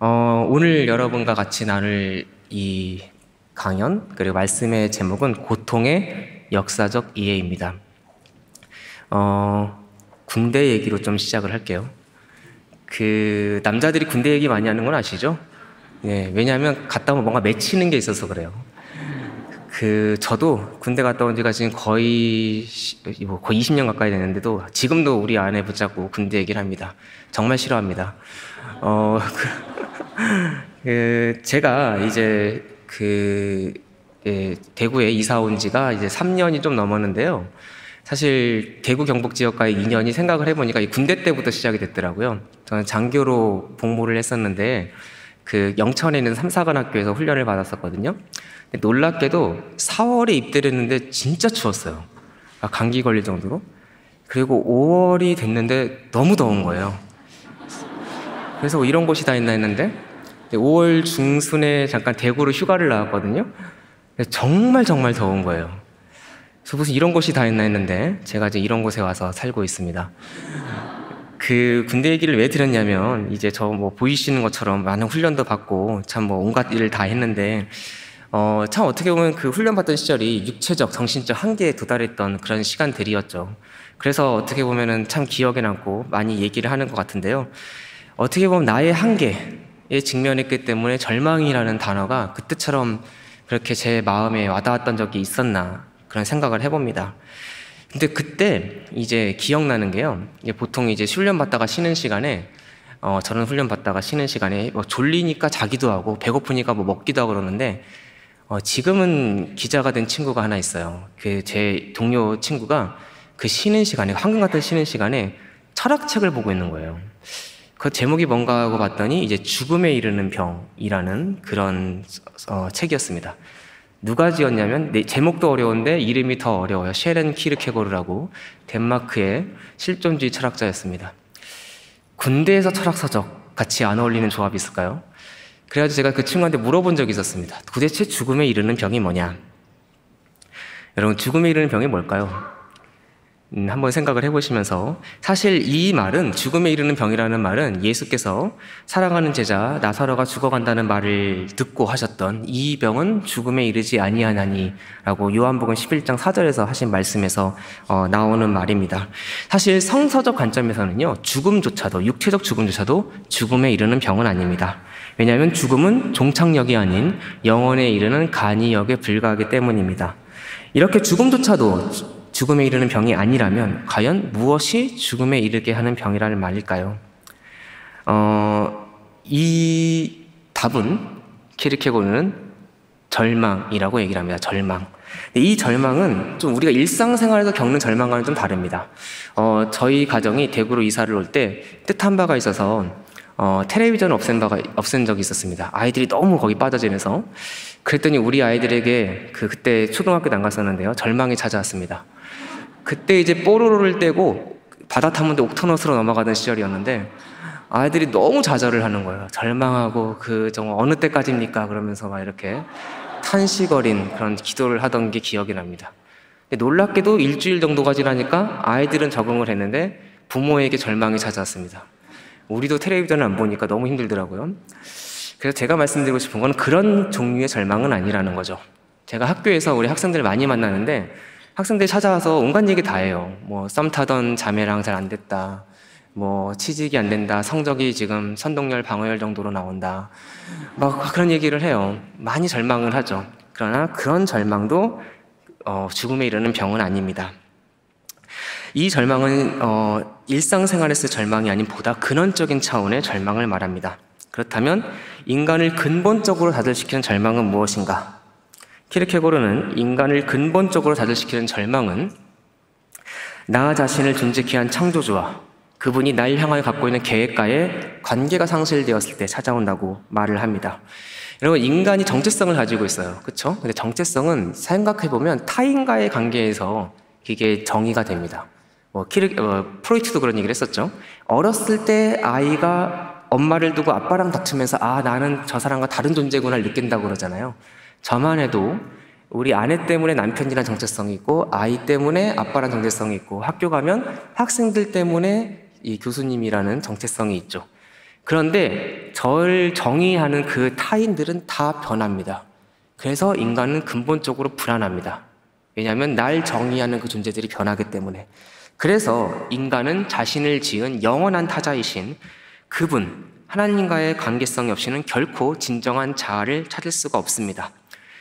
오늘 여러분과 같이 나눌 이 강연 그리고 말씀의 제목은 고통의 역사적 이해입니다. 군대 얘기로 좀 시작을 할게요. 남자들이 군대 얘기 많이 하는 건 아시죠? 네, 왜냐하면 갔다 오면 뭔가 맺히는 게 있어서 그래요. 저도 군대 갔다 온 지가 지금 거의 20년 가까이 됐는데도 지금도 우리 아내 붙잡고 군대 얘기를 합니다. 정말 싫어합니다. 제가 이제 대구에 이사 온 지가 이제 3년이 좀 넘었는데요. 사실 대구 경북 지역과의 인연이 생각을 해보니까 이 군대 때부터 시작이 됐더라고요. 저는 장교로 복무를 했었는데 영천에 있는 삼사관학교에서 훈련을 받았었거든요. 놀랍게도 4월에 입대를 했는데 진짜 추웠어요. 감기 걸릴 정도로. 그리고 5월이 됐는데 너무 더운 거예요. 그래서 이런 곳이 다 있나 했는데 5월 중순에 잠깐 대구로 휴가를 나왔거든요. 정말 더운 거예요. 그래서 무슨 이런 곳이 다 있나 했는데 제가 이제 이런 곳에 와서 살고 있습니다. 군대 얘기를 왜 드렸냐면 이제 저 보이시는 것처럼 많은 훈련도 받고 참 온갖 일을 다 했는데 참 어떻게 보면 훈련 받던 시절이 육체적, 정신적 한계에 도달했던 그런 시간들이었죠. 그래서 어떻게 보면은 참 기억에 남고 많이 얘기를 하는 것 같은데요. 어떻게 보면 나의 한계에 직면했기 때문에 절망이라는 단어가 그때처럼 그렇게 제 마음에 와닿았던 적이 있었나 그런 생각을 해봅니다. 근데 그때 이제 기억나는 게요. 보통 이제 훈련 받다가 쉬는 시간에 저는 훈련 받다가 쉬는 시간에 졸리니까 자기도 하고 배고프니까 먹기도 하고 그러는데 지금은 기자가 된 친구가 하나 있어요. 제 동료 친구가 쉬는 시간에 황금 같은 쉬는 시간에 철학책을 보고 있는 거예요. 그 제목이 뭔가 하고 봤더니 이제 죽음에 이르는 병이라는 그런 책이었습니다. 누가 지었냐면 제목도 어려운데 이름이 더 어려워요. 셰렌 키르케고르라고 덴마크의 실존주의 철학자였습니다. 군대에서 철학서적 같이 안 어울리는 조합이 있을까요? 그래가지고 제가 그 친구한테 물어본 적이 있었습니다. 도대체 죽음에 이르는 병이 뭐냐? 여러분, 죽음에 이르는 병이 뭘까요? 한번 생각을 해보시면서 사실 이 말은 죽음에 이르는 병이라는 말은 예수께서 사랑하는 제자 나사로가 죽어간다는 말을 듣고 하셨던 이 병은 죽음에 이르지 아니하나니 라고 요한복음 11장 4절에서 하신 말씀에서 나오는 말입니다. 사실 성서적 관점에서는요, 죽음조차도 육체적 죽음조차도 죽음에 이르는 병은 아닙니다. 왜냐하면 죽음은 종착역이 아닌 영원에 이르는 간이역에 불과하기 때문입니다. 이렇게 죽음조차도 죽음에 이르는 병이 아니라면 과연 무엇이 죽음에 이르게 하는 병이라는 말일까요? 이 답은 키르케고르는 절망이라고 얘기를 합니다. 절망. 이 절망은 좀 우리가 일상생활에서 겪는 절망과는 좀 다릅니다. 저희 가정이 대구로 이사를 올 때 뜻한 바가 있어서 텔레비전을 없앤 적이 있었습니다. 아이들이 너무 거기 빠져 지내서. 그랬더니 우리 아이들에게 그때 초등학교도 안 갔었는데요, 절망이 찾아왔습니다. 그때 이제 뽀로로를 떼고 바다 타는데 옥토너스로 넘어가던 시절이었는데 아이들이 너무 좌절을 하는 거예요. 절망하고 정말 어느 때까지입니까? 그러면서 막 이렇게 탄식어린 그런 기도를 하던 게 기억이 납니다. 놀랍게도 일주일 정도가 지나니까 아이들은 적응을 했는데 부모에게 절망이 찾아왔습니다. 우리도 텔레비전을 안 보니까 너무 힘들더라고요. 그래서 제가 말씀드리고 싶은 건 그런 종류의 절망은 아니라는 거죠. 제가 학교에서 우리 학생들 많이 만나는데 학생들이 찾아와서 온갖 얘기 다 해요. 썸 타던 자매랑 잘 안 됐다. 취직이 안 된다. 성적이 지금 선동열, 방어열 정도로 나온다. 막 그런 얘기를 해요. 많이 절망을 하죠. 그러나 그런 절망도 죽음에 이르는 병은 아닙니다. 이 절망은 일상생활에서의 절망이 아닌 보다 근원적인 차원의 절망을 말합니다. 그렇다면 인간을 근본적으로 좌절시키는 절망은 무엇인가? 키르케고르는 인간을 근본적으로 좌절시키는 절망은 나 자신을 존재케 한 창조주와 그분이 날 향하여 갖고 있는 계획과의 관계가 상실되었을 때 찾아온다고 말을 합니다. 여러분, 인간이 정체성을 가지고 있어요. 그렇죠? 근데 정체성은 생각해보면 타인과의 관계에서 이게 정의가 됩니다. 프로이트도 그런 얘기를 했었죠. 어렸을 때 아이가 엄마를 두고 아빠랑 다투면서 나는 저 사람과 다른 존재구나를 느낀다고 그러잖아요. 저만 해도 우리 아내 때문에 남편이란 정체성이 있고 아이 때문에 아빠란 정체성이 있고 학교 가면 학생들 때문에 이 교수님이라는 정체성이 있죠. 그런데 저를 정의하는 그 타인들은 다 변합니다. 그래서 인간은 근본적으로 불안합니다. 왜냐하면 날 정의하는 그 존재들이 변하기 때문에. 그래서 인간은 자신을 지은 영원한 타자이신 그분, 하나님과의 관계성이 없이는 결코 진정한 자아를 찾을 수가 없습니다.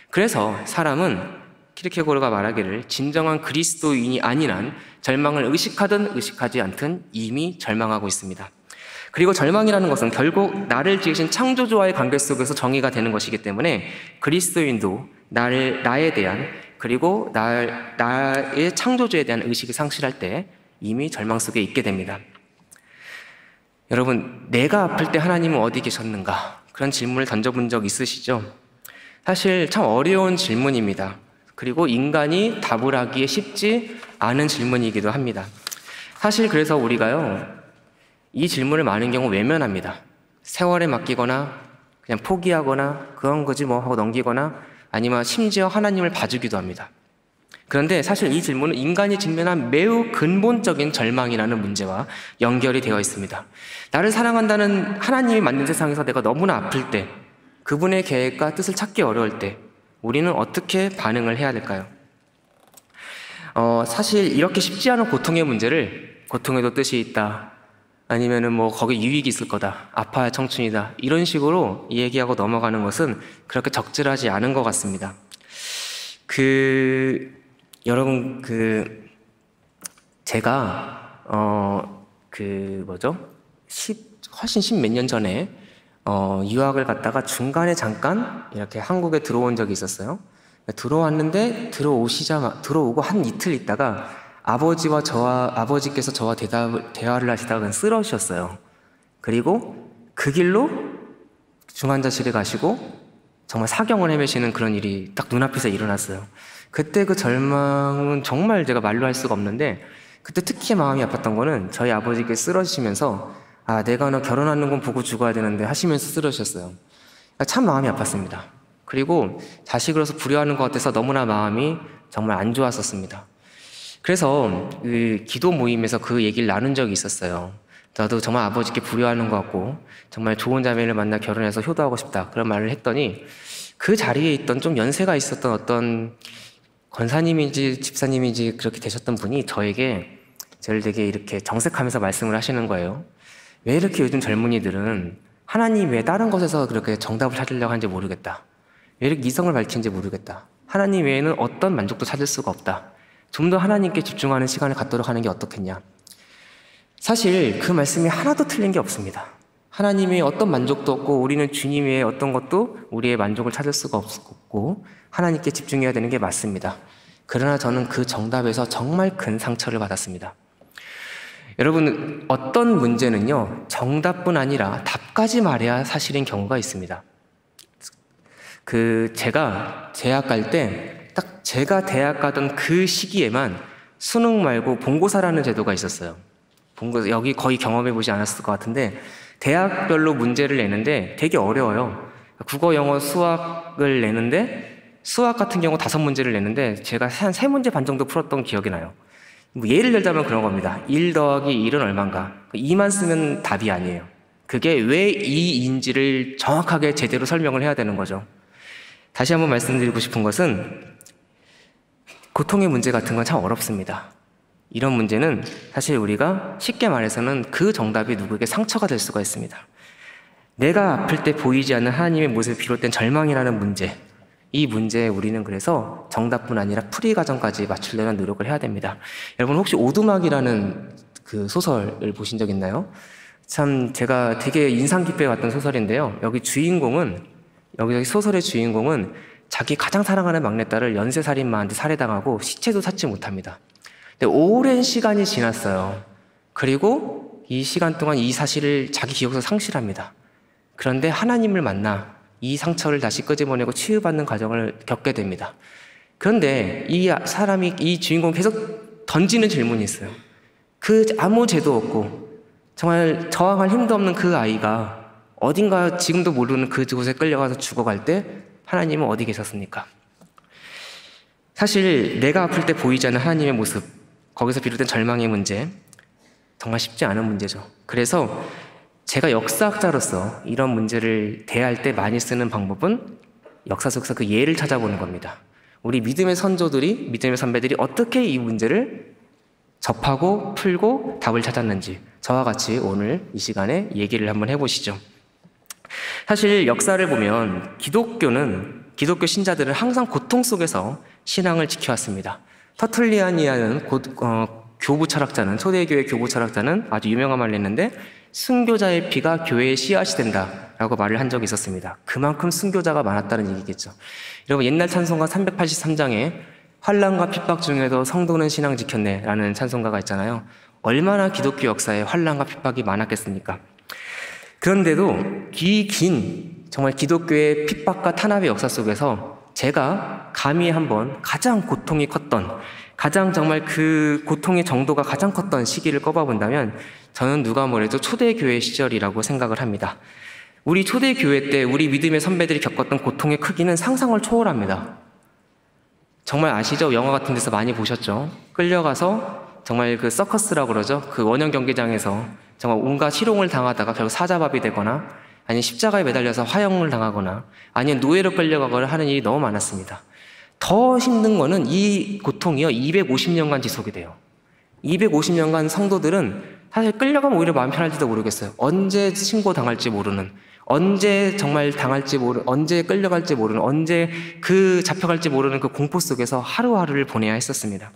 그래서 사람은 키르케고르가 말하기를 진정한 그리스도인이 아닌 한 절망을 의식하든 의식하지 않든 이미 절망하고 있습니다. 그리고 절망이라는 것은 결국 나를 지으신 창조주와의 관계 속에서 정의가 되는 것이기 때문에 그리스도인도 나에 대한 그리고 나의 창조주에 대한 의식이 상실할 때 이미 절망 속에 있게 됩니다. 여러분, 내가 아플 때 하나님은 어디 계셨는가? 그런 질문을 던져본 적 있으시죠? 사실 참 어려운 질문입니다. 그리고 인간이 답을 하기에 쉽지 않은 질문이기도 합니다. 사실 그래서 우리가요, 이 질문을 많은 경우 외면합니다. 세월에 맡기거나 그냥 포기하거나 그런 거지 뭐 하고 넘기거나 아니면 심지어 하나님을 봐주기도 합니다. 그런데 사실 이 질문은 인간이 직면한 매우 근본적인 절망이라는 문제와 연결이 되어 있습니다. 나를 사랑한다는 하나님이 만든 세상에서 내가 너무나 아플 때, 그분의 계획과 뜻을 찾기 어려울 때 우리는 어떻게 반응을 해야 될까요? 사실 이렇게 쉽지 않은 고통의 문제를 고통에도 뜻이 있다, 아니면은 뭐 거기 유익이 있을 거다, 아파야 청춘이다, 이런 식으로 얘기하고 넘어가는 것은 그렇게 적절하지 않은 것 같습니다. 여러분 제가 훨씬 십몇 년 전에 유학을 갔다가 중간에 잠깐 이렇게 한국에 들어온 적이 있었어요. 들어왔는데 들어오고 한 이틀 있다가 아버지께서 저와 대화를 하시다가 그냥 쓰러지셨어요. 그리고 그 길로 중환자실에 가시고 정말 사경을 헤매시는 그런 일이 딱 눈앞에서 일어났어요. 그때 그 절망은 정말 제가 말로 할 수가 없는데, 그때 특히 마음이 아팠던 거는 저희 아버지께 쓰러지시면서 내가 너 결혼하는 건 보고 죽어야 되는데 하시면서 쓰러지셨어요. 참 마음이 아팠습니다. 그리고 자식으로서 불효하는 것 같아서 너무나 마음이 정말 안 좋았었습니다. 그래서 그 기도 모임에서 그 얘기를 나눈 적이 있었어요. 나도 정말 아버지께 불효하는 것 같고 정말 좋은 자매를 만나 결혼해서 효도하고 싶다, 그런 말을 했더니 그 자리에 있던 좀 연세가 있었던 어떤 권사님인지 집사님인지 그렇게 되셨던 분이 저를 되게 이렇게 정색하면서 말씀을 하시는 거예요. 왜 이렇게 요즘 젊은이들은 하나님 외에 다른 것에서 그렇게 정답을 찾으려고 하는지 모르겠다. 왜 이렇게 이성을 밝히는지 모르겠다. 하나님 외에는 어떤 만족도 찾을 수가 없다. 좀 더 하나님께 집중하는 시간을 갖도록 하는 게 어떻겠냐. 사실 그 말씀이 하나도 틀린 게 없습니다. 하나님의 어떤 만족도 없고 우리는 주님 외에 어떤 것도 우리의 만족을 찾을 수가 없고 하나님께 집중해야 되는 게 맞습니다. 그러나 저는 그 정답에서 정말 큰 상처를 받았습니다. 여러분, 어떤 문제는요, 정답뿐 아니라 답까지 말해야 사실인 경우가 있습니다. 제가 대학 갈 때 딱 제가 대학 가던 그 시기에만 수능 말고 본고사라는 제도가 있었어요. 여기 거의 경험해보지 않았을 것 같은데 대학별로 문제를 내는데 되게 어려워요. 국어, 영어, 수학을 내는데 수학 같은 경우 5문제를 내는데 제가 한 3문제 반 정도 풀었던 기억이 나요. 뭐 예를 들자면 그런 겁니다. 1 더하기 1은 얼마인가? 2만 쓰면 답이 아니에요. 그게 왜 2인지를 정확하게 제대로 설명을 해야 되는 거죠. 다시 한번 말씀드리고 싶은 것은 고통의 문제 같은 건 참 어렵습니다. 이런 문제는 사실 우리가 쉽게 말해서는 그 정답이 누구에게 상처가 될 수가 있습니다. 내가 아플 때 보이지 않는 하나님의 모습에 비롯된 절망이라는 문제, 이 문제에 우리는 그래서 정답뿐 아니라 풀이 과정까지 맞추려는 노력을 해야 됩니다. 여러분, 혹시 오두막이라는 그 소설을 보신 적 있나요? 참 제가 되게 인상 깊게 봤던 소설인데요. 여기 소설의 주인공은 자기 가장 사랑하는 막내딸을 연쇄살인마한테 살해당하고 시체도 찾지 못합니다. 근데 오랜 시간이 지났어요. 그리고 이 시간 동안 이 사실을 자기 기억에서 상실합니다. 그런데 하나님을 만나 이 상처를 다시 끄집어내고 치유받는 과정을 겪게 됩니다. 그런데 이 주인공이 계속 던지는 질문이 있어요. 아무 죄도 없고 정말 저항할 힘도 없는 그 아이가 어딘가 지금도 모르는 그곳에 끌려가서 죽어갈 때 하나님은 어디 계셨습니까? 사실 내가 아플 때 보이지 않는 하나님의 모습, 거기서 비롯된 절망의 문제, 정말 쉽지 않은 문제죠. 그래서 제가 역사학자로서 이런 문제를 대할 때 많이 쓰는 방법은 역사 속에서 그 예를 찾아보는 겁니다. 우리 믿음의 선조들이, 믿음의 선배들이 어떻게 이 문제를 접하고 풀고 답을 찾았는지 저와 같이 오늘 이 시간에 얘기를 한번 해보시죠. 사실 역사를 보면 기독교 신자들은 항상 고통 속에서 신앙을 지켜왔습니다. 터툴리안이라는 교부 철학자는, 초대교회 교부 철학자는 아주 유명한 말을 했는데, 순교자의 피가 교회의 씨앗이 된다라고 말을 한 적이 있었습니다. 그만큼 순교자가 많았다는 얘기겠죠. 여러분, 옛날 찬송가 383장에 환난과 핍박 중에도 성도는 신앙 지켰네 라는 찬송가가 있잖아요. 얼마나 기독교 역사에 환난과 핍박이 많았겠습니까? 그런데도 이 긴 정말 기독교의 핍박과 탄압의 역사 속에서 제가 감히 한번 가장 고통이 컸던, 가장 정말 그 고통의 정도가 가장 컸던 시기를 꼽아본다면 저는 누가 뭐래도 초대교회 시절이라고 생각을 합니다. 우리 초대교회 때 우리 믿음의 선배들이 겪었던 고통의 크기는 상상을 초월합니다. 정말 아시죠? 영화 같은 데서 많이 보셨죠? 끌려가서 정말 그 서커스라고 그러죠? 그 원형 경기장에서 정말 온갖 희롱을 당하다가 결국 사자밥이 되거나, 아니면 십자가에 매달려서 화형을 당하거나, 아니면 노예로 끌려가거나 하는 일이 너무 많았습니다. 더 힘든 거는 이 고통이요, 250년간 지속이 돼요. 250년간 성도들은 사실 끌려가면 오히려 마음 편할지도 모르겠어요. 언제 신고당할지 모르는, 언제 정말 당할지 모르는, 언제 끌려갈지 모르는, 언제 잡혀갈지 모르는 그 공포 속에서 하루하루를 보내야 했었습니다.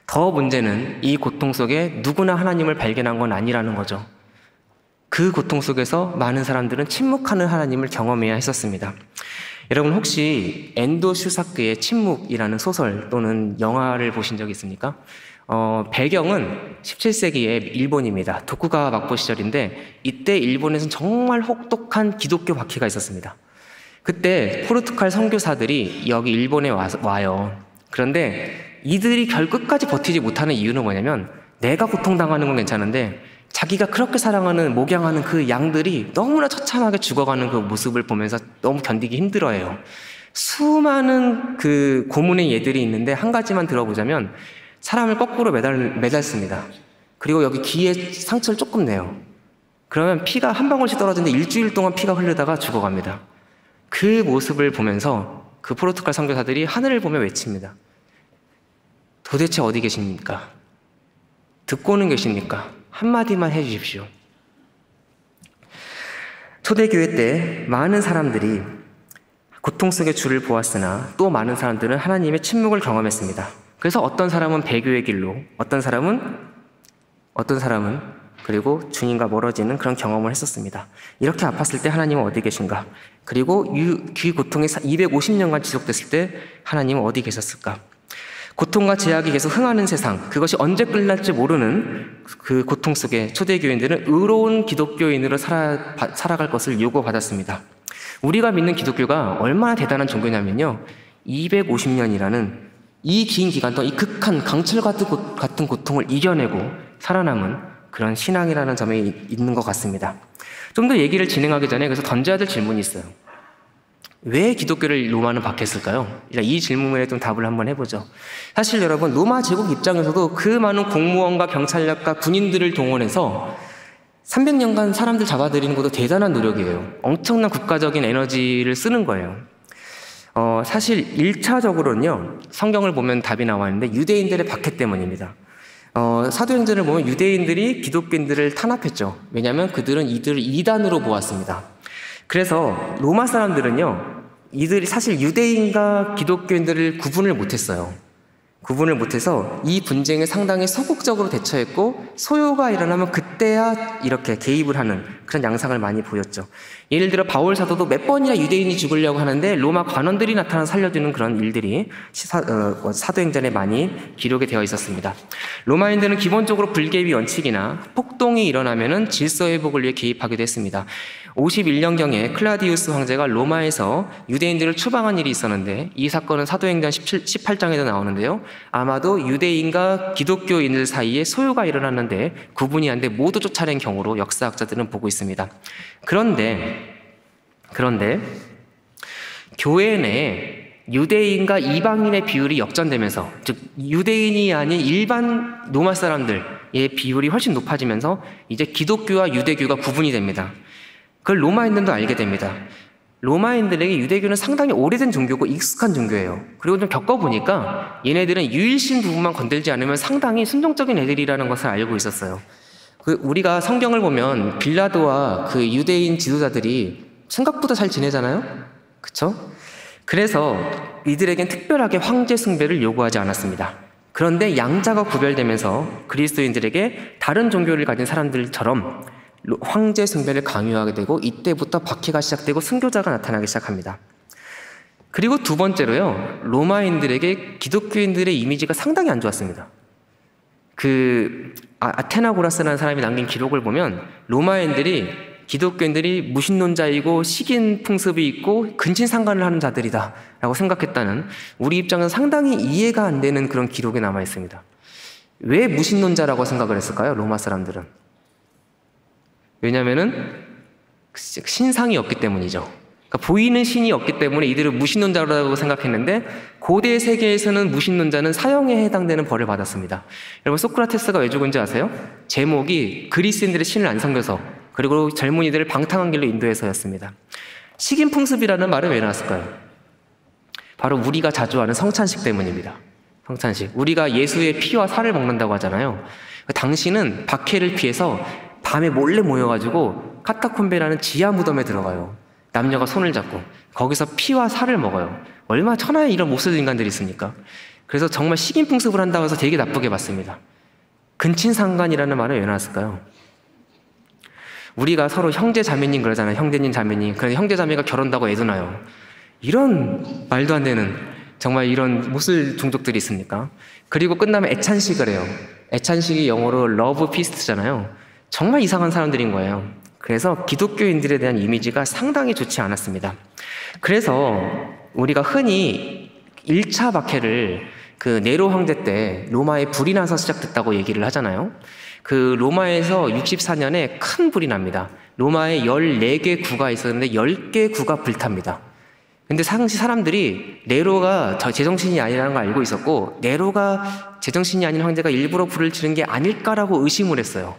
더 문제는 이 고통 속에 누구나 하나님을 발견한 건 아니라는 거죠. 그 고통 속에서 많은 사람들은 침묵하는 하나님을 경험해야 했었습니다. 여러분, 혹시 엔도 슈사크의 침묵이라는 소설 또는 영화를 보신 적 있습니까? 배경은 17세기의 일본입니다. 도쿠가와 막부 시절인데, 이때 일본에서는 정말 혹독한 기독교 박해가 있었습니다. 그때 포르투갈 선교사들이 여기 일본에 와요. 그런데 이들이 끝까지 버티지 못하는 이유는 뭐냐면, 내가 고통당하는 건 괜찮은데 자기가 그렇게 사랑하는, 목양하는 그 양들이 너무나 처참하게 죽어가는 그 모습을 보면서 너무 견디기 힘들어해요. 수많은 그 고문의 예들이 있는데 한 가지만 들어보자면, 사람을 거꾸로 매달습니다. 그리고 여기 귀에 상처를 조금 내요. 그러면 피가 한 방울씩 떨어지는데 일주일 동안 피가 흐르다가 죽어갑니다. 그 모습을 보면서 그 포르투갈 선교사들이 하늘을 보며 외칩니다. 도대체 어디 계십니까? 듣고는 계십니까? 한마디만 해주십시오. 초대교회 때 많은 사람들이 고통 속의 주를 보았으나 또 많은 사람들은 하나님의 침묵을 경험했습니다. 그래서 어떤 사람은 배교의 길로, 어떤 사람은 그리고 주님과 멀어지는 그런 경험을 했었습니다. 이렇게 아팠을 때 하나님은 어디 계신가? 그리고 그 고통이 250년간 지속됐을 때 하나님은 어디 계셨을까? 고통과 제약이 계속 흥하는 세상, 그것이 언제 끝날지 모르는 그 고통 속에 초대교인들은 의로운 기독교인으로 살아갈 것을 요구받았습니다. 우리가 믿는 기독교가 얼마나 대단한 종교냐면요, 250년이라는 이 긴 기간 동안 이 극한 강철 같은 고통을 이겨내고 살아남은 그런 신앙이라는 점에 있는 것 같습니다. 좀 더 얘기를 진행하기 전에 그래서 던져야 될 질문이 있어요. 왜 기독교를 로마는 박했을까요? 이 질문에 좀 답을 한번 해보죠. 사실 여러분, 로마 제국 입장에서도 그 많은 공무원과 경찰력과 군인들을 동원해서 300년간 사람들 잡아들이는 것도 대단한 노력이에요. 엄청난 국가적인 에너지를 쓰는 거예요. 사실 1차적으로는요, 성경을 보면 답이 나와 있는데 유대인들의 박해 때문입니다. 사도행전을 보면 유대인들이 기독교인들을 탄압했죠. 왜냐하면 그들은 이들을 이단으로 보았습니다. 그래서 로마 사람들은요, 이들이 사실 유대인과 기독교인들을 구분을 못했어요. 구분을 못해서 이 분쟁에 상당히 소극적으로 대처했고, 소요가 일어나면 그때야 이렇게 개입을 하는 그런 양상을 많이 보였죠. 예를 들어 바울 사도도 몇 번이나 유대인이 죽으려고 하는데 로마 관원들이 나타나 살려주는 그런 일들이 사도행전에 많이 기록이 되어 있었습니다. 로마인들은 기본적으로 불개입 원칙이나 폭동이 일어나면은 질서 회복을 위해 개입하기도 했습니다. 51년경에 클라디우스 황제가 로마에서 유대인들을 추방한 일이 있었는데, 이 사건은 사도행전 18장에도 나오는데요, 아마도 유대인과 기독교인들 사이에 소요가 일어났는데 구분이 안 돼 모두 쫓아낸 경우로 역사학자들은 보고 있습니다. 그런데 교회 내에 유대인과 이방인의 비율이 역전되면서, 즉 유대인이 아닌 일반 로마 사람들, 비율이 훨씬 높아지면서 이제 기독교와 유대교가 구분이 됩니다. 그걸 로마인들도 알게 됩니다. 로마인들에게 유대교는 상당히 오래된 종교고 익숙한 종교예요. 그리고 좀 겪어보니까 얘네들은 유일신 부분만 건들지 않으면 상당히 순종적인 애들이라는 것을 알고 있었어요. 우리가 성경을 보면 빌라도와 그 유대인 지도자들이 생각보다 잘 지내잖아요? 그쵸? 그래서 이들에겐 특별하게 황제 숭배를 요구하지 않았습니다. 그런데 양자가 구별되면서 그리스도인들에게 다른 종교를 가진 사람들처럼 황제 숭배를 강요하게 되고 이때부터 박해가 시작되고 순교자가 나타나기 시작합니다. 그리고 두 번째로요, 로마인들에게 기독교인들의 이미지가 상당히 안 좋았습니다. 아테나고라스라는 사람이 남긴 기록을 보면 로마인들이 기독교인들이 무신론자이고 식인 풍습이 있고 근친상간을 하는 자들이다 라고 생각했다는, 우리 입장은 상당히 이해가 안 되는 그런 기록이 남아 있습니다. 왜 무신론자라고 생각을 했을까요? 로마 사람들은. 왜냐하면은 신상이 없기 때문이죠. 그러니까 보이는 신이 없기 때문에 이들은 무신론자라고 생각했는데, 고대 세계에서는 무신론자는 사형에 해당되는 벌을 받았습니다. 여러분, 소크라테스가 왜 죽은지 아세요? 제목이 그리스인들의 신을 안 섬겨서, 그리고 젊은이들을 방탕한 길로 인도해서였습니다. 식인풍습이라는 말은 왜 나왔을까요? 바로 우리가 자주 하는 성찬식 때문입니다. 성찬식. 우리가 예수의 피와 살을 먹는다고 하잖아요. 당신은 박해를 피해서 밤에 몰래 모여가지고 카타콤베라는 지하 무덤에 들어가요. 남녀가 손을 잡고 거기서 피와 살을 먹어요. 얼마나 천하에 이런 못쓸 인간들이 있습니까? 그래서 정말 식인풍습을 한다고 해서 되게 나쁘게 봤습니다. 근친상간이라는 말은 왜 나왔을까요? 우리가 서로 형제 자매님 그러잖아요. 형제님 자매님. 그래서 형제 자매가 결혼한다고 애도나요. 이런 말도 안 되는 정말 이런 못쓸 종족들이 있습니까? 그리고 끝나면 애찬식을 해요. 애찬식이 영어로 러브 피스트잖아요. 정말 이상한 사람들인 거예요. 그래서 기독교인들에 대한 이미지가 상당히 좋지 않았습니다. 그래서 우리가 흔히 1차 박해를 네로 황제 때 로마에 불이 나서 시작됐다고 얘기를 하잖아요. 로마에서 64년에 큰 불이 납니다. 로마에 14개 구가 있었는데 10개 구가 불탑니다. 근데 당시 사람들이 네로가 제정신이 아니라는 걸 알고 있었고, 네로가 제정신이 아닌 황제가 일부러 불을 지른 게 아닐까라고 의심을 했어요.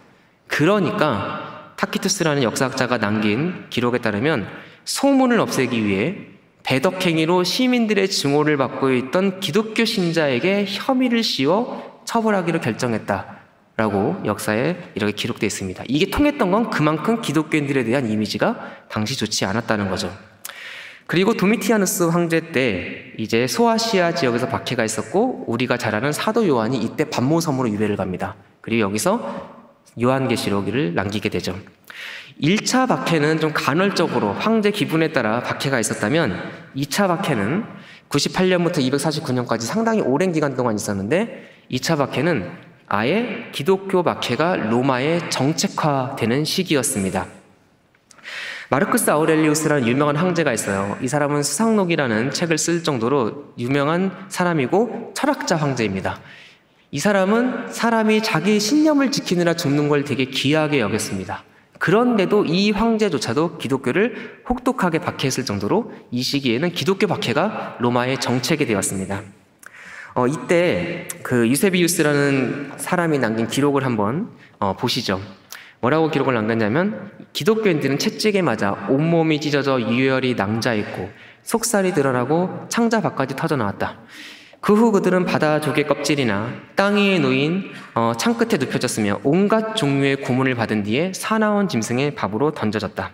그러니까 타키투스라는 역사학자가 남긴 기록에 따르면 소문을 없애기 위해 배덕행위로 시민들의 증오를 받고 있던 기독교 신자에게 혐의를 씌워 처벌하기로 결정했다라고 역사에 이렇게 기록되어 있습니다. 이게 통했던 건 그만큼 기독교인들에 대한 이미지가 당시 좋지 않았다는 거죠. 그리고 도미티아누스 황제 때 이제 소아시아 지역에서 박해가 있었고, 우리가 잘 아는 사도 요한이 이때 반모섬으로 유배를 갑니다. 그리고 여기서 요한계시록을 남기게 되죠. 1차 박해는 좀 간헐적으로 황제 기분에 따라 박해가 있었다면, 2차 박해는 98년부터 249년까지 상당히 오랜 기간 동안 있었는데, 2차 박해는 아예 기독교 박해가 로마에 정책화되는 시기였습니다. 마르쿠스 아우렐리우스라는 유명한 황제가 있어요. 이 사람은 수상록이라는 책을 쓸 정도로 유명한 사람이고 철학자 황제입니다. 이 사람은 사람이 자기 신념을 지키느라 죽는 걸 되게 귀하게 여겼습니다. 그런데도 이 황제조차도 기독교를 혹독하게 박해했을 정도로 이 시기에는 기독교 박해가 로마의 정책이 되었습니다. 이때 유세비우스라는 사람이 남긴 기록을 한번 보시죠. 뭐라고 기록을 남겼냐면, 기독교인들은 채찍에 맞아 온몸이 찢어져 유혈이 낭자했고 속살이 드러나고 창자 밖까지 터져나왔다. 그 후 그들은 바다 조개 껍질이나 땅 위에 놓인 창끝에 눕혀졌으며 온갖 종류의 고문을 받은 뒤에 사나운 짐승의 밥으로 던져졌다.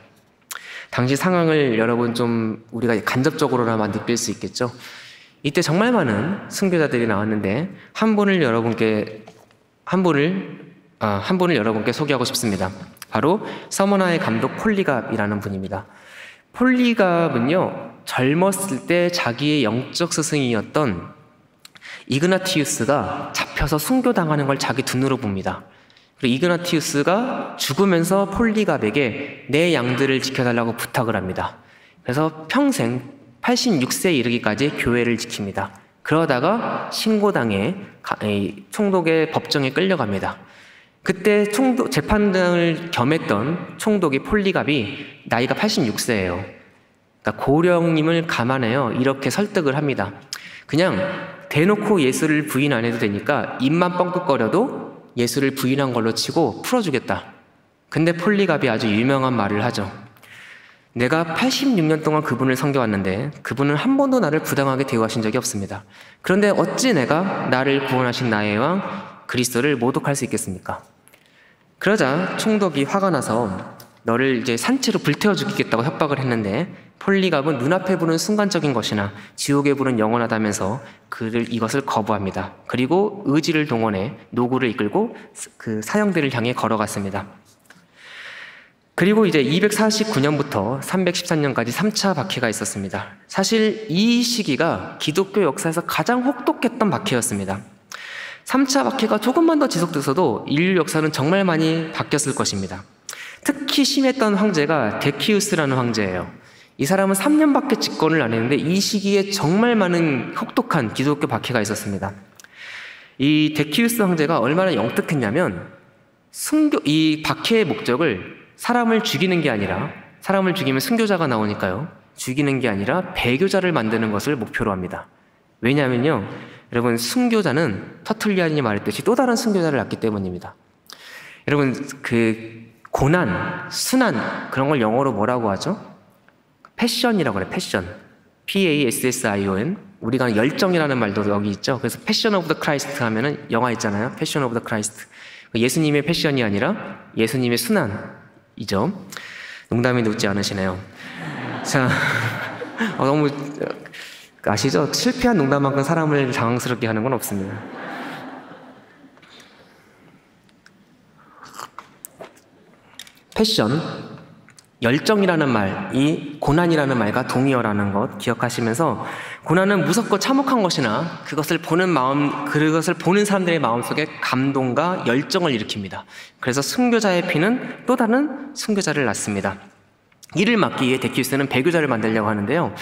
당시 상황을 여러분 좀 우리가 간접적으로나마 느낄 수 있겠죠. 이때 정말 많은 순교자들이 나왔는데 한 분을 여러분께 소개하고 싶습니다. 바로 서머나의 감독 폴리갑이라는 분입니다. 폴리갑은요, 젊었을 때 자기의 영적 스승이었던 이그나티우스가 잡혀서 순교당하는 걸 자기 눈으로 봅니다. 그리고 이그나티우스가 죽으면서 폴리갑에게 내 양들을 지켜달라고 부탁을 합니다. 그래서 평생 86세에 이르기까지 교회를 지킵니다. 그러다가 신고당해 총독의 법정에 끌려갑니다. 그때 재판장을 겸했던 총독이 폴리갑이 나이가 86세예요. 그러니까 고령임을 감안해요. 이렇게 설득을 합니다. 그냥 대놓고 예수를 부인 안 해도 되니까 입만 뻥긋거려도 예수를 부인한 걸로 치고 풀어주겠다. 근데 폴리갑이 아주 유명한 말을 하죠. 내가 86년 동안 그분을 섬겨왔는데 그분은 한 번도 나를 부당하게 대우하신 적이 없습니다. 그런데 어찌 내가 나를 구원하신 나의 왕 그리스도를 모독할 수 있겠습니까? 그러자 총독이 화가 나서 너를 이제 산채로 불태워 죽이겠다고 협박을 했는데 폴리갑은 눈앞에 보는 순간적인 것이나 지옥의 불은 영원하다면서 이것을 거부합니다. 그리고 의지를 동원해 노구를 이끌고 그 사형대를 향해 걸어갔습니다. 그리고 이제 249년부터 313년까지 3차 박해가 있었습니다. 사실 이 시기가 기독교 역사에서 가장 혹독했던 박해였습니다. 3차 박해가 조금만 더 지속됐어도 인류 역사는 정말 많이 바뀌었을 것입니다. 특히 심했던 황제가 데키우스라는 황제예요. 이 사람은 3년밖에 집권을 안 했는데 이 시기에 정말 많은 혹독한 기독교 박해가 있었습니다. 이 데키우스 황제가 얼마나 영특했냐면 이 박해의 목적을 사람을 죽이는 게 아니라, 사람을 죽이면 순교자가 나오니까요, 죽이는 게 아니라 배교자를 만드는 것을 목표로 합니다. 왜냐하면요, 여러분, 순교자는 터툴리안이 말했듯이 또 다른 순교자를 낳기 때문입니다. 여러분, 그 고난, 순환, 그런 걸 영어로 뭐라고 하죠? 패션이라고 그래요. 패션. PASSION. 우리가 열정이라는 말도 여기 있죠. 그래서 패션 오브 더 크라이스트 하면은 영화 있잖아요. 패션 오브 더 크라이스트. 예수님의 패션이 아니라 예수님의 순환이죠. 농담이 웃지 않으시네요. 자, 너무 아시죠? 실패한 농담만큼 사람을 당황스럽게 하는 건 없습니다. 패션, 열정이라는 말, 이 고난이라는 말과 동의어라는 것 기억하시면서 고난은 무섭고 참혹한 것이나 그것을 보는 사람들의 마음속에 감동과 열정을 일으킵니다. 그래서 순교자의 피는 또 다른 순교자를 낳습니다. 이를 막기 위해 데키우스는 배교자를 만들려고 하는데요.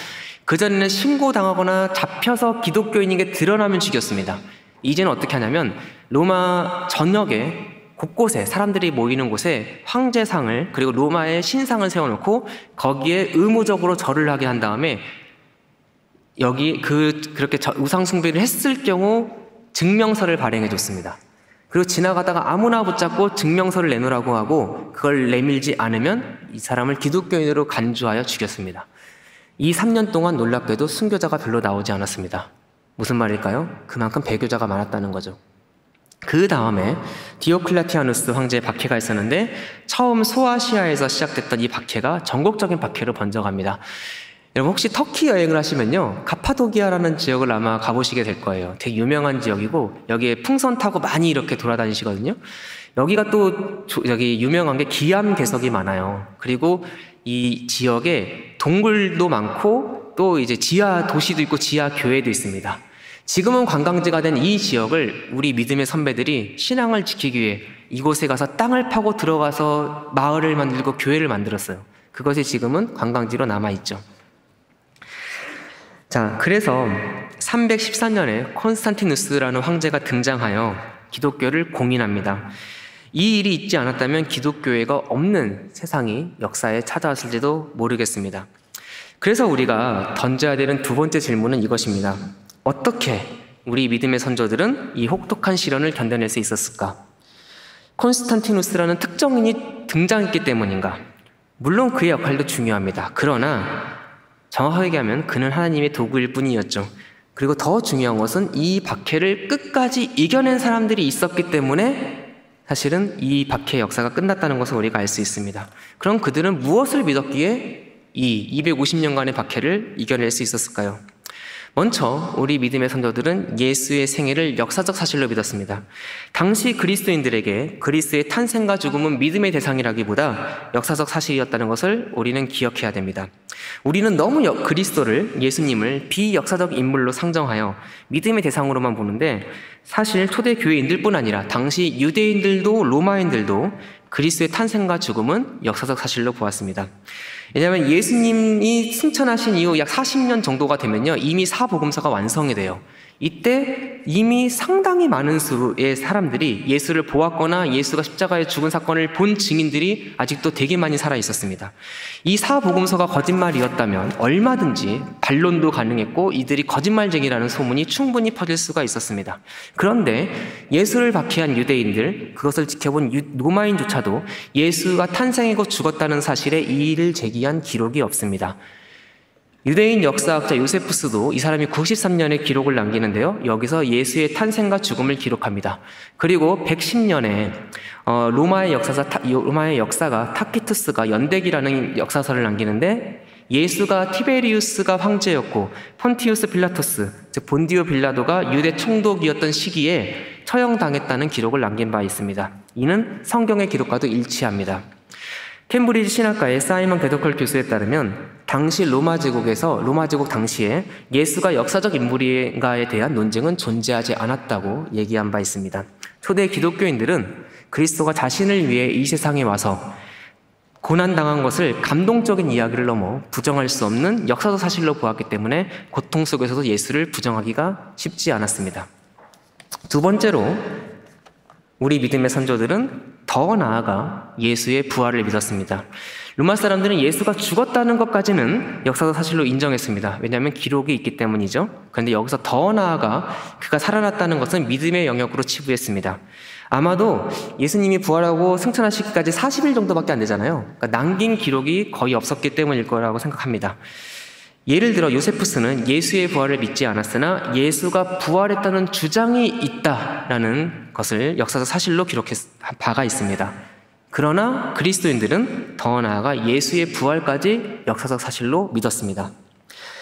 그전에는 신고당하거나 잡혀서 기독교인에게 드러나면 죽였습니다. 이제는 어떻게 하냐면 로마 전역에 곳곳에 사람들이 모이는 곳에 황제상을 그리고 로마의 신상을 세워놓고 거기에 의무적으로 절을 하게 한 다음에 그렇게 우상 숭배를 했을 경우 증명서를 발행해 줬습니다. 그리고 지나가다가 아무나 붙잡고 증명서를 내놓으라고 하고 그걸 내밀지 않으면 이 사람을 기독교인으로 간주하여 죽였습니다. 이 3년 동안 놀랍게도 순교자가 별로 나오지 않았습니다. 무슨 말일까요? 그만큼 배교자가 많았다는 거죠. 그 다음에 디오클레티아누스 황제의 박해가 있었는데 처음 소아시아에서 시작됐던 이 박해가 전국적인 박해로 번져갑니다. 여러분 혹시 터키 여행을 하시면요, 가파도키아라는 지역을 아마 가보시게 될 거예요. 되게 유명한 지역이고 여기에 풍선 타고 많이 이렇게 돌아다니시거든요. 여기가 또 여기 유명한 게 기암괴석이 많아요. 그리고 이 지역에 동굴도 많고 또 이제 지하 도시도 있고 지하 교회도 있습니다. 지금은 관광지가 된 이 지역을 우리 믿음의 선배들이 신앙을 지키기 위해 이곳에 가서 땅을 파고 들어가서 마을을 만들고 교회를 만들었어요. 그것이 지금은 관광지로 남아있죠. 자, 그래서 314년에 콘스탄티누스라는 황제가 등장하여 기독교를 공인합니다. 이 일이 있지 않았다면 기독교회가 없는 세상이 역사에 찾아왔을지도 모르겠습니다. 그래서 우리가 던져야 되는 두 번째 질문은 이것입니다. 어떻게 우리 믿음의 선조들은 이 혹독한 시련을 견뎌낼 수 있었을까? 콘스탄티누스라는 특정인이 등장했기 때문인가? 물론 그의 역할도 중요합니다. 그러나 정확하게 얘기하면 그는 하나님의 도구일 뿐이었죠. 그리고 더 중요한 것은 이 박해를 끝까지 이겨낸 사람들이 있었기 때문에 사실은 이 박해의 역사가 끝났다는 것을 우리가 알 수 있습니다. 그럼 그들은 무엇을 믿었기에 이 250년간의 박해를 이겨낼 수 있었을까요? 먼저 우리 믿음의 선조들은 예수의 생애를 역사적 사실로 믿었습니다. 당시 그리스도인들에게 그리스도의 탄생과 죽음은 믿음의 대상이라기보다 역사적 사실이었다는 것을 우리는 기억해야 됩니다. 우리는 너무 그리스도를, 예수님을 비역사적 인물로 상정하여 믿음의 대상으로만 보는데 사실 초대 교회인들뿐 아니라 당시 유대인들도 로마인들도 그리스도의 탄생과 죽음은 역사적 사실로 보았습니다. 왜냐하면 예수님이 승천하신 이후 약 40년 정도가 되면요, 이미 사복음서가 완성이 돼요. 이때 이미 상당히 많은 수의 사람들이 예수를 보았거나 예수가 십자가에 죽은 사건을 본 증인들이 아직도 되게 많이 살아 있었습니다. 이 사복음서가 거짓말이었다면 얼마든지 반론도 가능했고 이들이 거짓말쟁이라는 소문이 충분히 퍼질 수가 있었습니다. 그런데 예수를 박해한 유대인들, 그것을 지켜본 로마인조차도 예수가 탄생하고 죽었다는 사실에 이의를 제기한 기록이 없습니다. 유대인 역사학자 요세푸스도 이 사람이 93년에 기록을 남기는데요. 여기서 예수의 탄생과 죽음을 기록합니다. 그리고 110년에 로마의 역사가 타키투스가 연대기라는 역사서를 남기는데 예수가 티베리우스가 황제였고 폰티우스 빌라토스, 즉 본디오 빌라도가 유대 총독이었던 시기에 처형당했다는 기록을 남긴 바 있습니다. 이는 성경의 기록과도 일치합니다. 캠브리지 신학가의 사이먼 게더컬 교수에 따르면 당시 로마 제국 당시에 예수가 역사적 인물인가에 대한 논쟁은 존재하지 않았다고 얘기한 바 있습니다. 초대 기독교인들은 그리스도가 자신을 위해 이 세상에 와서 고난당한 것을 감동적인 이야기를 넘어 부정할 수 없는 역사적 사실로 보았기 때문에 고통 속에서도 예수를 부정하기가 쉽지 않았습니다. 두 번째로 우리 믿음의 선조들은 더 나아가 예수의 부활을 믿었습니다. 로마 사람들은 예수가 죽었다는 것까지는 역사적 사실로 인정했습니다. 왜냐하면 기록이 있기 때문이죠. 그런데 여기서 더 나아가 그가 살아났다는 것은 믿음의 영역으로 치부했습니다. 아마도 예수님이 부활하고 승천하시기까지 40일 정도밖에 안 되잖아요. 그러니까 남긴 기록이 거의 없었기 때문일 거라고 생각합니다. 예를 들어 요세푸스는 예수의 부활을 믿지 않았으나 예수가 부활했다는 주장이 있다라는 것을 역사적 사실로 기록한 바가 있습니다. 그러나 그리스도인들은 더 나아가 예수의 부활까지 역사적 사실로 믿었습니다.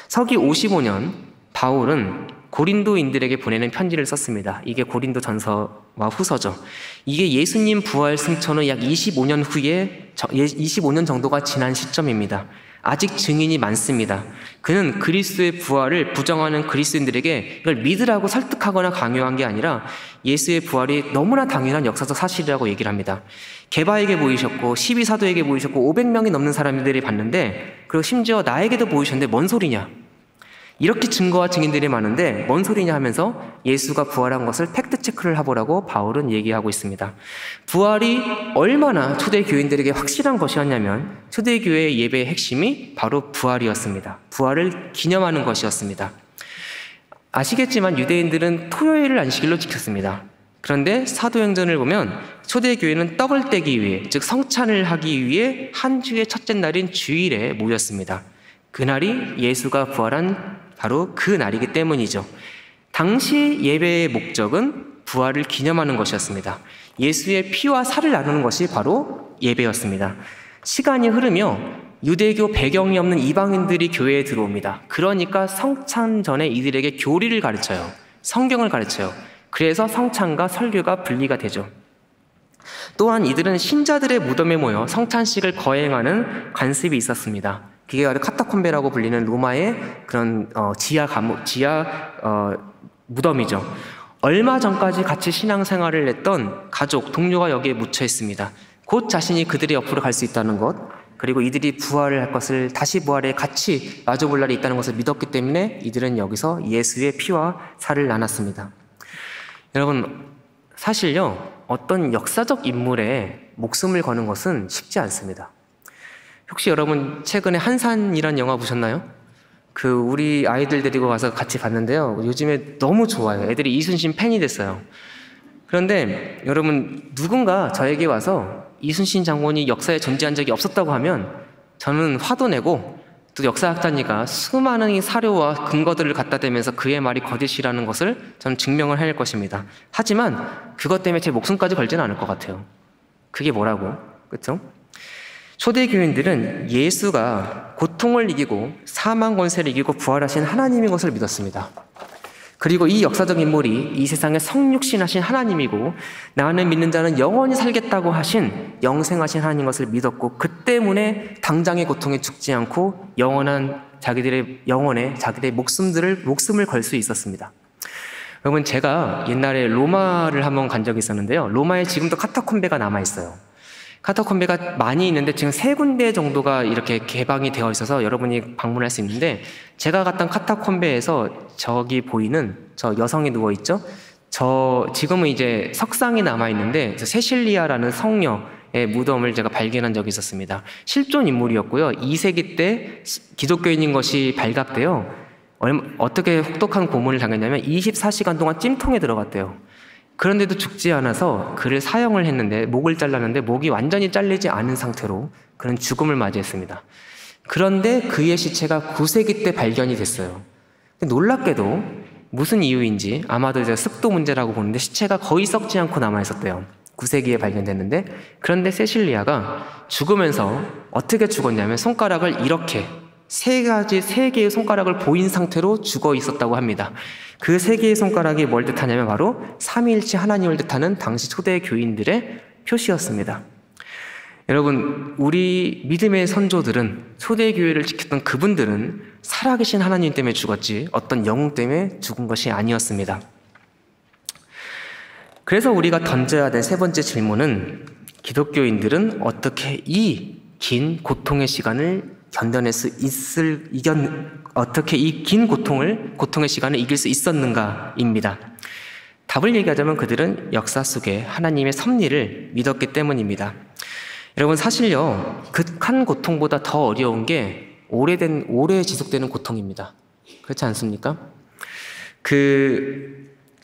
서기 55년 바울은 고린도인들에게 보내는 편지를 썼습니다. 이게 고린도 전서와 후서죠. 이게 예수님 부활 승천 후 약 25년 정도가 지난 시점입니다. 아직 증인이 많습니다. 그는 그리스도의 부활을 부정하는 그리스도인들에게 이걸 믿으라고 설득하거나 강요한 게 아니라 예수의 부활이 너무나 당연한 역사적 사실이라고 얘기를 합니다. 게바에게 보이셨고 12사도에게 보이셨고 500명이 넘는 사람들이 봤는데 그리고 심지어 나에게도 보이셨는데 뭔 소리냐? 이렇게 증거와 증인들이 많은데 뭔 소리냐 하면서 예수가 부활한 것을 팩트체크를 해보라고 바울은 얘기하고 있습니다. 부활이 얼마나 초대교인들에게 확실한 것이었냐면 초대교회의 예배의 핵심이 바로 부활이었습니다. 부활을 기념하는 것이었습니다. 아시겠지만 유대인들은 토요일을 안식일로 지켰습니다. 그런데 사도행전을 보면 초대교회는 떡을 떼기 위해, 즉 성찬을 하기 위해 한 주의 첫째 날인 주일에 모였습니다. 그날이 예수가 부활한 바로 그 날이기 때문이죠. 당시 예배의 목적은 부활을 기념하는 것이었습니다. 예수의 피와 살을 나누는 것이 바로 예배였습니다. 시간이 흐르며 유대교 배경이 없는 이방인들이 교회에 들어옵니다. 그러니까 성찬 전에 이들에게 교리를 가르쳐요. 성경을 가르쳐요. 그래서 성찬과 설교가 분리가 되죠. 또한 이들은 신자들의 무덤에 모여 성찬식을 거행하는 관습이 있었습니다. 그게 바로 카타콤베라고 불리는 로마의 그런 지하 무덤이죠. 얼마 전까지 같이 신앙생활을 했던 가족, 동료가 여기에 묻혀 있습니다. 곧 자신이 그들의 옆으로 갈 수 있다는 것, 그리고 이들이 부활을 할 것을, 다시 부활에 같이 마주볼 날이 있다는 것을 믿었기 때문에 이들은 여기서 예수의 피와 살을 나눴습니다. 여러분, 사실요, 어떤 역사적 인물에 목숨을 거는 것은 쉽지 않습니다. 혹시 여러분 최근에 한산이란 영화 보셨나요? 우리 아이들 데리고 가서 같이 봤는데요. 요즘에 너무 좋아요. 애들이 이순신 팬이 됐어요. 그런데 여러분, 누군가 저에게 와서 이순신 장군이 역사에 존재한 적이 없었다고 하면 저는 화도 내고 또 역사학자니까 수많은 사료와 근거들을 갖다 대면서 그의 말이 거짓이라는 것을 저는 증명을 해낼 것입니다. 하지만 그것 때문에 제 목숨까지 걸지는 않을 것 같아요. 그게 뭐라고? 그렇죠? 초대교인들은 예수가 고통을 이기고 사망 권세를 이기고 부활하신 하나님인 것을 믿었습니다. 그리고 이 역사적 인물이 이 세상에 성육신하신 하나님이고 나는 믿는 자는 영원히 살겠다고 하신 영생하신 하나님인 것을 믿었고 그 때문에 당장의 고통에 죽지 않고 자기들의 목숨을 걸 수 있었습니다. 여러분, 제가 옛날에 로마를 한번 간 적이 있었는데요. 로마에 지금도 카타콤베가 남아있어요. 카타콤베가 많이 있는데 지금 3군데 정도가 이렇게 개방이 되어 있어서 여러분이 방문할 수 있는데, 제가 갔던 카타콤베에서 저기 보이는 저 여성이 누워있죠? 지금은 이제 석상이 남아있는데 세실리아라는 성녀의 무덤을 제가 발견한 적이 있었습니다. 실존 인물이었고요. 2세기 때 기독교인인 것이 발각돼요. 어떻게 혹독한 고문을 당했냐면 24시간 동안 찜통에 들어갔대요. 그런데도 죽지 않아서 그를 사형을 했는데, 목을 잘랐는데 목이 완전히 잘리지 않은 상태로 그는 죽음을 맞이했습니다. 그런데 그의 시체가 9세기 때 발견이 됐어요. 놀랍게도 무슨 이유인지, 아마도 이제 습도 문제라고 보는데 시체가 거의 썩지 않고 남아있었대요. 9세기에 발견됐는데, 그런데 세실리아가 죽으면서 어떻게 죽었냐면 손가락을 이렇게 세 개의 손가락을 보인 상태로 죽어 있었다고 합니다. 그 3개의 손가락이 뭘 뜻하냐면 바로 삼위일체 하나님을 뜻하는 당시 초대 교인들의 표시였습니다. 여러분, 우리 믿음의 선조들은, 초대교회를 지켰던 그분들은 살아계신 하나님 때문에 죽었지 어떤 영웅 때문에 죽은 것이 아니었습니다. 그래서 우리가 던져야 될 3번째 질문은, 기독교인들은 어떻게 이 긴 고통의 시간을 견뎌낼 수 어떻게 이 긴 고통의 시간을 이길 수 있었는가입니다. 답을 얘기하자면 그들은 역사 속에 하나님의 섭리를 믿었기 때문입니다. 여러분, 사실요, 극한 고통보다 더 어려운 게 오래 지속되는 고통입니다. 그렇지 않습니까?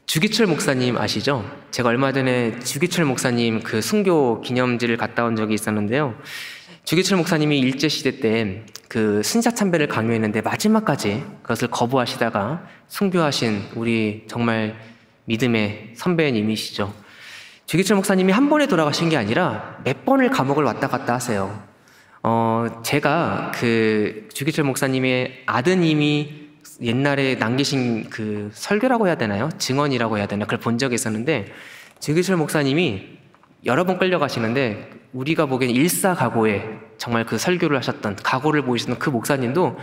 주기철 목사님 아시죠? 제가 얼마 전에 주기철 목사님 순교 기념지를 갔다 온 적이 있었는데요. 주기철 목사님이 일제시대 때 신사참배를 강요했는데 마지막까지 그것을 거부하시다가 순교하신 우리 정말 믿음의 선배님이시죠. 주기철 목사님이 한 번에 돌아가신 게 아니라 몇 번을 감옥을 왔다 갔다 하세요. 제가 주기철 목사님의 아드님이 옛날에 남기신 설교라고 해야 되나요? 증언이라고 해야 되나? 그걸 본 적이 있었는데, 주기철 목사님이 여러 번 끌려가시는데 우리가 보기엔 일사각오에 정말 설교를 하셨던, 각오를 보이시던 그 목사님도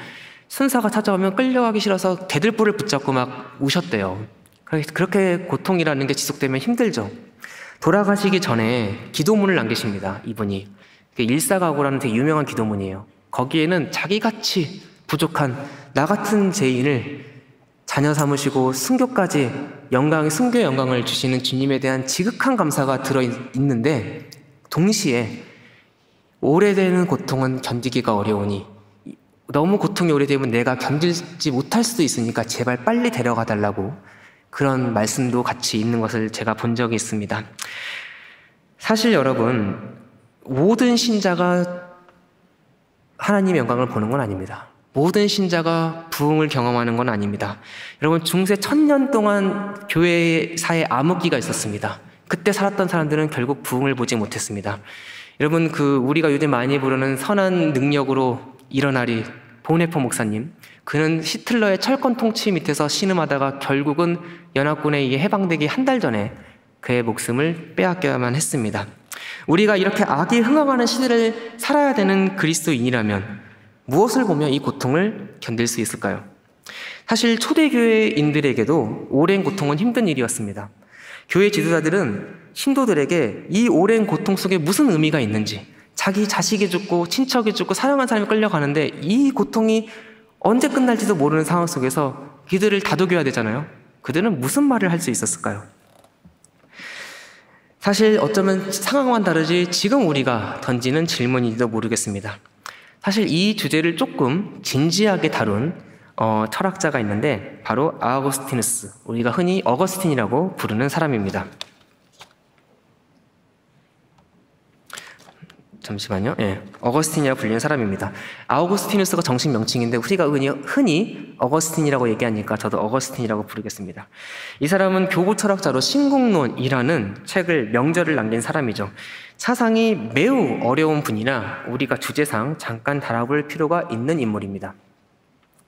순사가 찾아오면 끌려가기 싫어서 대들보를 붙잡고 막 우셨대요. 그렇게 고통이라는 게 지속되면 힘들죠. 돌아가시기 전에 기도문을 남기십니다, 이분이. 일사각오라는 되게 유명한 기도문이에요. 거기에는 자기같이 부족한 나 같은 죄인을 자녀 삼으시고 순교의 영광을 주시는 주님에 대한 지극한 감사가 들어있는데, 동시에 오래되는 고통은 견디기가 어려우니, 너무 고통이 오래되면 내가 견디지 못할 수도 있으니까 제발 빨리 데려가 달라고, 그런 말씀도 같이 있는 것을 제가 본 적이 있습니다. 사실 여러분, 모든 신자가 하나님의 영광을 보는 건 아닙니다. 모든 신자가 부흥을 경험하는 건 아닙니다. 여러분, 중세 1000년 동안 교회사에 암흑기가 있었습니다. 그때 살았던 사람들은 결국 부흥을 보지 못했습니다. 여러분, 우리가 요즘 많이 부르는 선한 능력으로 일어나리 보네포 목사님, 그는 히틀러의 철권 통치 밑에서 신음하다가 결국은 연합군에 의해 해방되기 한 달 전에 그의 목숨을 빼앗겨야만 했습니다. 우리가 이렇게 악이 흥황하는 시대를 살아야 되는 그리스도인이라면 무엇을 보며 이 고통을 견딜 수 있을까요? 사실 초대교회인들에게도 오랜 고통은 힘든 일이었습니다. 교회 지도자들은 신도들에게 이 오랜 고통 속에 무슨 의미가 있는지, 자기 자식이 죽고 친척이 죽고 사랑하는 사람이 끌려가는데 이 고통이 언제 끝날지도 모르는 상황 속에서 그들을 다독여야 되잖아요. 그들은 무슨 말을 할 수 있었을까요? 사실 어쩌면 상황만 다르지 지금 우리가 던지는 질문인지도 모르겠습니다. 사실 이 주제를 조금 진지하게 다룬 철학자가 있는데 바로 아우구스티누스, 우리가 흔히 어거스틴이라고 부르는 사람입니다. 잠시만요. 어거스틴이라고 불리는 사람입니다. 아우구스티누스가 정식 명칭인데 우리가 흔히 어거스틴이라고 얘기하니까 저도 어거스틴이라고 부르겠습니다. 이 사람은 교부 철학자로 신국론이라는 책을, 명절을 남긴 사람이죠. 사상이 매우 어려운 분이나 우리가 주제상 잠깐 다뤄볼 필요가 있는 인물입니다.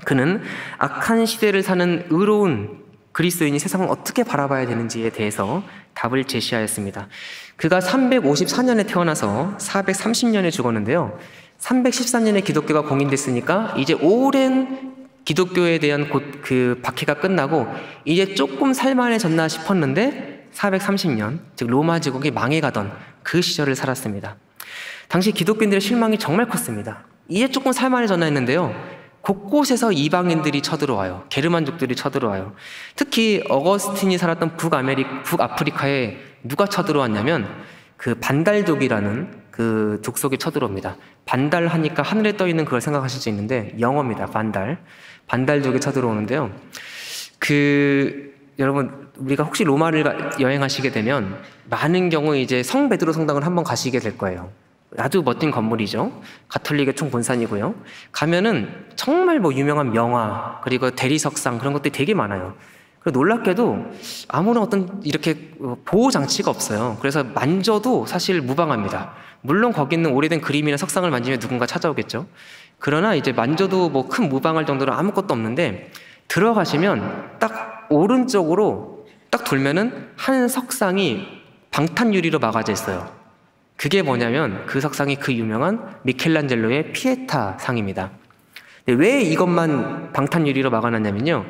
그는 악한 시대를 사는 의로운 그리스도인이 세상을 어떻게 바라봐야 되는지에 대해서 답을 제시하였습니다. 그가 354년에 태어나서 430년에 죽었는데요. 313년에 기독교가 공인됐으니까 이제 오랜 기독교에 대한 그 박해가 끝나고 이제 조금 살만해졌나 싶었는데 430년, 즉 로마 제국이 망해가던 그 시절을 살았습니다. 당시 기독교인들의 실망이 정말 컸습니다. 이제 조금 살만해졌나 했는데요. 곳곳에서 이방인들이 쳐들어와요. 게르만족들이 쳐들어와요. 특히 어거스틴이 살았던 북아프리카에 누가 쳐들어왔냐면 그 반달족이라는 그 족속이 쳐들어옵니다. 반달하니까 하늘에 떠 있는 그걸 생각하실 수 있는데 영어입니다. 반달족이 쳐들어오는데요. 여러분 우리가 혹시 로마를 여행하시게 되면 많은 경우 이제 성 베드로 성당을 한번 가시게 될 거예요. 아주 멋진 건물이죠. 가톨릭의 총본산이고요. 가면은 정말 뭐 유명한 명화 그리고 대리석상 그런 것들이 되게 많아요. 그리고 놀랍게도 아무런 어떤 이렇게 보호 장치가 없어요. 그래서 만져도 사실 무방합니다. 물론 거기 있는 오래된 그림이나 석상을 만지면 누군가 찾아오겠죠. 그러나 이제 만져도 뭐 큰 무방할 정도로 아무것도 없는데 들어가시면 딱 오른쪽으로 딱 돌면은 한 석상이 방탄유리로 막아져 있어요. 그게 뭐냐면 그 석상이 그 유명한 미켈란젤로의 피에타 상입니다. 왜 이것만 방탄유리로 막아놨냐면요.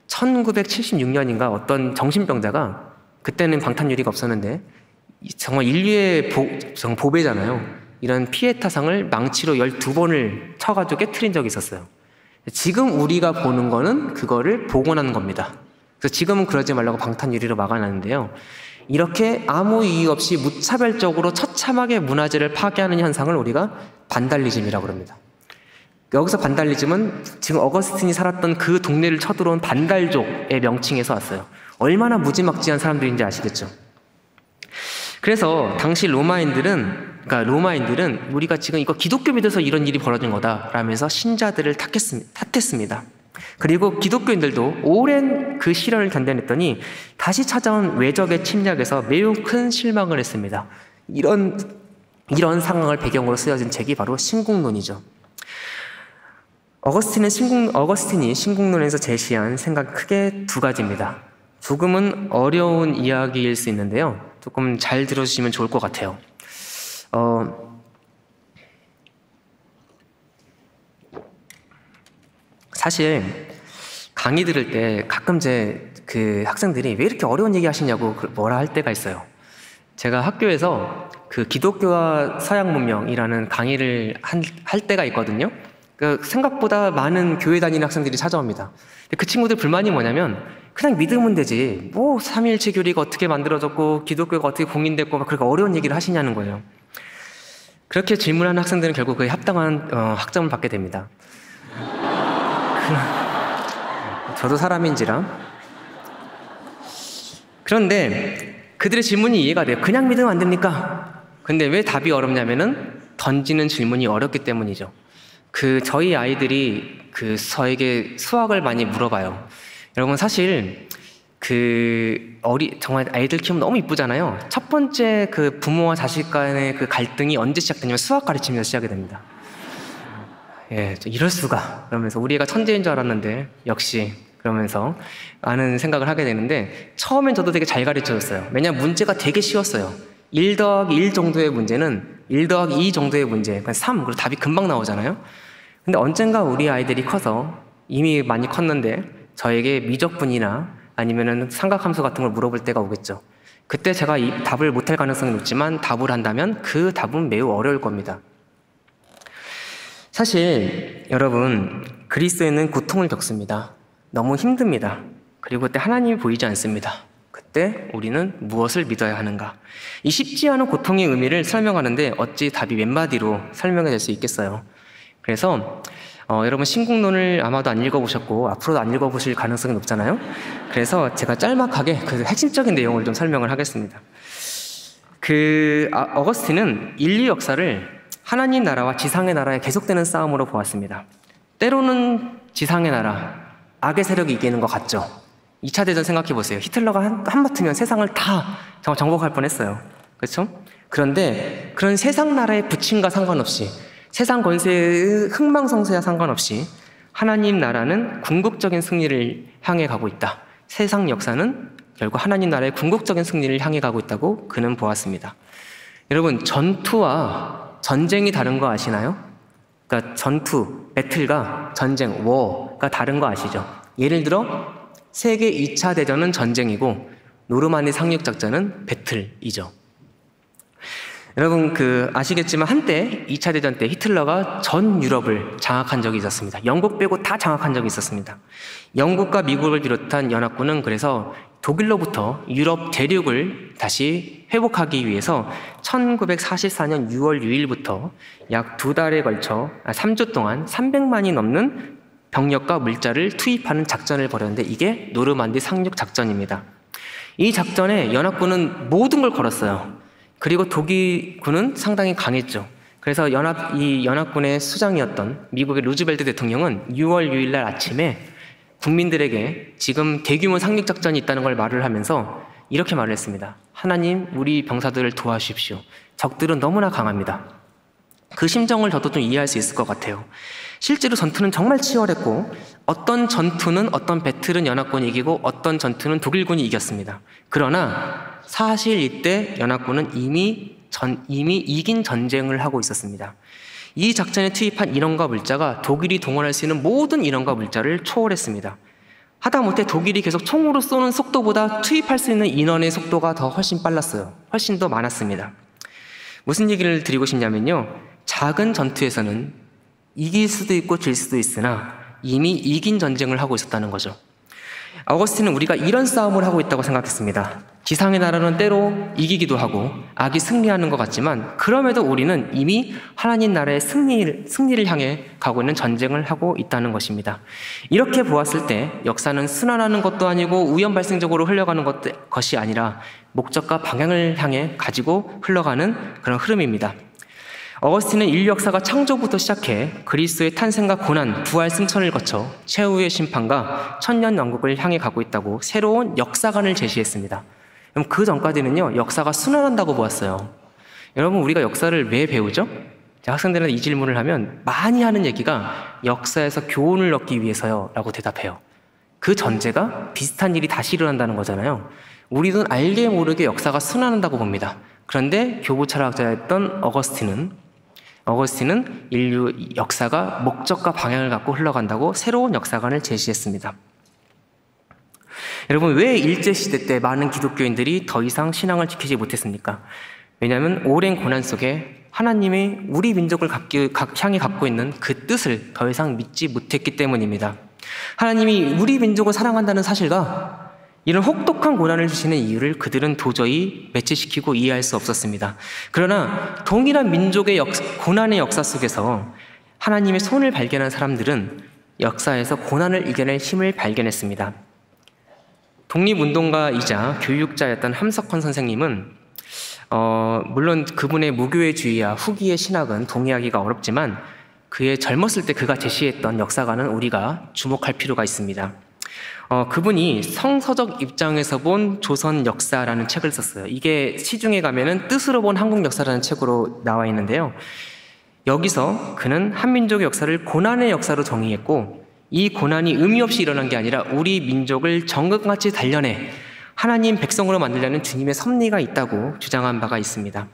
1976년인가 어떤 정신병자가 그때는 방탄유리가 없었는데 정말 인류의 보배잖아요. 이런 피에타상을 망치로 12번을 쳐가지고 깨트린 적이 있었어요. 지금 우리가 보는 거는 그거를 복원하는 겁니다. 그래서 지금은 그러지 말라고 방탄유리로 막아놨는데요. 이렇게 아무 이유 없이 무차별적으로 처참하게 문화재를 파괴하는 현상을 우리가 반달리즘이라고 합니다. 여기서 반달리즘은 지금 어거스틴이 살았던 그 동네를 쳐들어온 반달족의 명칭에서 왔어요. 얼마나 무지막지한 사람들인지 아시겠죠? 그래서 당시 로마인들은 우리가 지금 이거 기독교 믿어서 이런 일이 벌어진 거다라면서 신자들을 탓했습니다. 그리고 기독교인들도 오랜 그 시련을 견뎌냈더니 다시 찾아온 외적의 침략에서 매우 큰 실망을 했습니다. 이런 상황을 배경으로 쓰여진 책이 바로 신국론이죠. 어거스틴이 신국론에서 제시한 생각 크게 두 가지입니다. 조금은 어려운 이야기일 수 있는데요. 조금 잘 들어주시면 좋을 것 같아요. 사실 강의 들을 때 가끔 그 학생들이 왜 이렇게 어려운 얘기 하시냐고 뭐라 할 때가 있어요. 제가 학교에서 그 기독교와 서양 문명이라는 강의를 할 때가 있거든요. 생각보다 많은 교회 다니는 학생들이 찾아옵니다. 그 친구들 불만이 뭐냐면 그냥 믿으면 되지 뭐 삼위일체 교리가 어떻게 만들어졌고 기독교가 어떻게 공인됐고 막 그렇게 어려운 얘기를 하시냐는 거예요. 그렇게 질문하는 학생들은 결국 그에 합당한 학점을 받게 됩니다. 저도 사람인지라. 그런데 그들의 질문이 이해가 돼요. 그냥 믿으면 안 됩니까? 근데 왜 답이 어렵냐면은 던지는 질문이 어렵기 때문이죠. 저희 아이들이 저에게 수학을 많이 물어봐요. 여러분 사실 정말 아이들 키우면 너무 이쁘잖아요. 첫 번째 부모와 자식 간의 갈등이 언제 시작되냐면 수학 가르치면서 시작이 됩니다. 예, 이럴 수가. 그러면서 우리 애가 천재인 줄 알았는데 역시 그러면서 많은 생각을 하게 되는데 처음엔 저도 되게 잘 가르쳐줬어요. 왜냐하면 문제가 되게 쉬웠어요. 1 더하기 1 정도의 문제는 1 더하기 2 정도의 문제, 그러니까 3, 그리고 답이 금방 나오잖아요. 근데 언젠가 우리 아이들이 커서 이미 많이 컸는데 저에게 미적분이나 아니면은 삼각함수 같은 걸 물어볼 때가 오겠죠. 그때 제가 이 답을 못할 가능성이 높지만 답을 한다면 그 답은 매우 어려울 겁니다. 사실 여러분 그리스도인은 고통을 겪습니다. 너무 힘듭니다. 그리고 그때 하나님이 보이지 않습니다. 그때 우리는 무엇을 믿어야 하는가? 이 쉽지 않은 고통의 의미를 설명하는데 어찌 답이 몇 마디로 설명해 줄 수 있겠어요. 그래서 여러분 신국론을 아마도 안 읽어보셨고 앞으로도 안 읽어보실 가능성이 높잖아요. 그래서 제가 짤막하게 핵심적인 내용을 좀 설명을 하겠습니다. 어거스틴은 인류 역사를 하나님 나라와 지상의 나라의 계속되는 싸움으로 보았습니다. 때로는 지상의 나라, 악의 세력이 이기는 것 같죠. 2차 대전 생각해 보세요. 히틀러가 한바트면 세상을 다 정복할 뻔했어요. 그렇죠? 그런데 그런 세상 나라의 부침과 상관없이 세상 권세의 흥망성쇠와 상관없이 하나님 나라는 궁극적인 승리를 향해 가고 있다. 세상 역사는 결국 하나님 나라의 궁극적인 승리를 향해 가고 있다고 그는 보았습니다. 여러분 전투와 전쟁이 다른 거 아시나요? 그러니까 전투, 배틀과 전쟁, 워가 다른 거 아시죠? 예를 들어 세계 2차 대전은 전쟁이고 노르만디 상륙작전은 배틀이죠. 여러분 아시겠지만 한때 2차 대전 때 히틀러가 전 유럽을 장악한 적이 있었습니다. 영국 빼고 다 장악한 적이 있었습니다. 영국과 미국을 비롯한 연합군은 그래서 독일로부터 유럽 대륙을 다시 회복하기 위해서 1944년 6월 6일부터 약 2달에 걸쳐 3주 동안 300만이 넘는 병력과 물자를 투입하는 작전을 벌였는데 이게 노르만디 상륙 작전입니다. 이 작전에 연합군은 모든 걸 걸었어요. 그리고 독일군은 상당히 강했죠. 그래서 이 연합군의 수장이었던 미국의 루즈벨트 대통령은 6월 6일 날 아침에 국민들에게 지금 대규모 상륙작전이 있다는 걸 말을 하면서 이렇게 말을 했습니다. 하나님, 우리 병사들을 도와주십시오. 적들은 너무나 강합니다. 그 심정을 저도 좀 이해할 수 있을 것 같아요. 실제로 전투는 정말 치열했고 어떤 전투는 어떤 배틀은 연합군이 이기고 어떤 전투는 독일군이 이겼습니다. 그러나 사실 이때 연합군은 이미 이긴 전쟁을 하고 있었습니다. 이 작전에 투입한 인원과 물자가 독일이 동원할 수 있는 모든 인원과 물자를 초월했습니다. 하다못해 독일이 계속 총으로 쏘는 속도보다 투입할 수 있는 인원의 속도가 훨씬 빨랐어요. 훨씬 더 많았습니다. 무슨 얘기를 드리고 싶냐면요. 작은 전투에서는 이길 수도 있고 질 수도 있으나 이미 이긴 전쟁을 하고 있었다는 거죠. 어거스틴은 우리가 이런 싸움을 하고 있다고 생각했습니다. 지상의 나라는 때로 이기기도 하고 악이 승리하는 것 같지만 그럼에도 우리는 이미 하나님 나라의 승리를 향해 가고 있는 전쟁을 하고 있다는 것입니다. 이렇게 보았을 때 역사는 순환하는 것도 아니고 우연 발생적으로 흘러가는 것이 아니라 목적과 방향을 향해 가지고 흘러가는 그런 흐름입니다. 어거스틴은 인류 역사가 창조부터 시작해 그리스도의 탄생과 고난, 부활, 승천을 거쳐 최후의 심판과 천년 왕국을 향해 가고 있다고 새로운 역사관을 제시했습니다. 그럼 그 전까지는요, 역사가 순환한다고 보았어요. 여러분, 우리가 역사를 왜 배우죠? 학생들한테 이 질문을 하면 많이 하는 얘기가 역사에서 교훈을 얻기 위해서요 라고 대답해요. 그 전제가 비슷한 일이 다시 일어난다는 거잖아요. 우리는 알게 모르게 역사가 순환한다고 봅니다. 그런데 교부 철학자였던 어거스틴은 인류 역사가 목적과 방향을 갖고 흘러간다고 새로운 역사관을 제시했습니다. 여러분, 왜 일제시대 때 많은 기독교인들이 더 이상 신앙을 지키지 못했습니까? 왜냐하면 오랜 고난 속에 하나님이 우리 민족을 향해 갖고 있는 그 뜻을 더 이상 믿지 못했기 때문입니다. 하나님이 우리 민족을 사랑한다는 사실과 이런 혹독한 고난을 주시는 이유를 그들은 도저히 매치시키고 이해할 수 없었습니다. 그러나 동일한 민족의 고난의 역사 속에서 하나님의 손을 발견한 사람들은 역사에서 고난을 이겨낼 힘을 발견했습니다. 독립운동가이자 교육자였던 함석헌 선생님은 물론 그분의 무교회주의와 후기의 신학은 동의하기가 어렵지만 그의 젊었을 때 그가 제시했던 역사관은 우리가 주목할 필요가 있습니다. 그분이 성서적 입장에서 본 조선 역사라는 책을 썼어요. 이게 시중에 가면은 뜻으로 본 한국 역사라는 책으로 나와 있는데요. 여기서 그는 한민족의 역사를 고난의 역사로 정의했고 이 고난이 의미 없이 일어난 게 아니라 우리 민족을 정금같이 단련해 하나님 백성으로 만들려는 주님의 섭리가 있다고 주장한 바가 있습니다.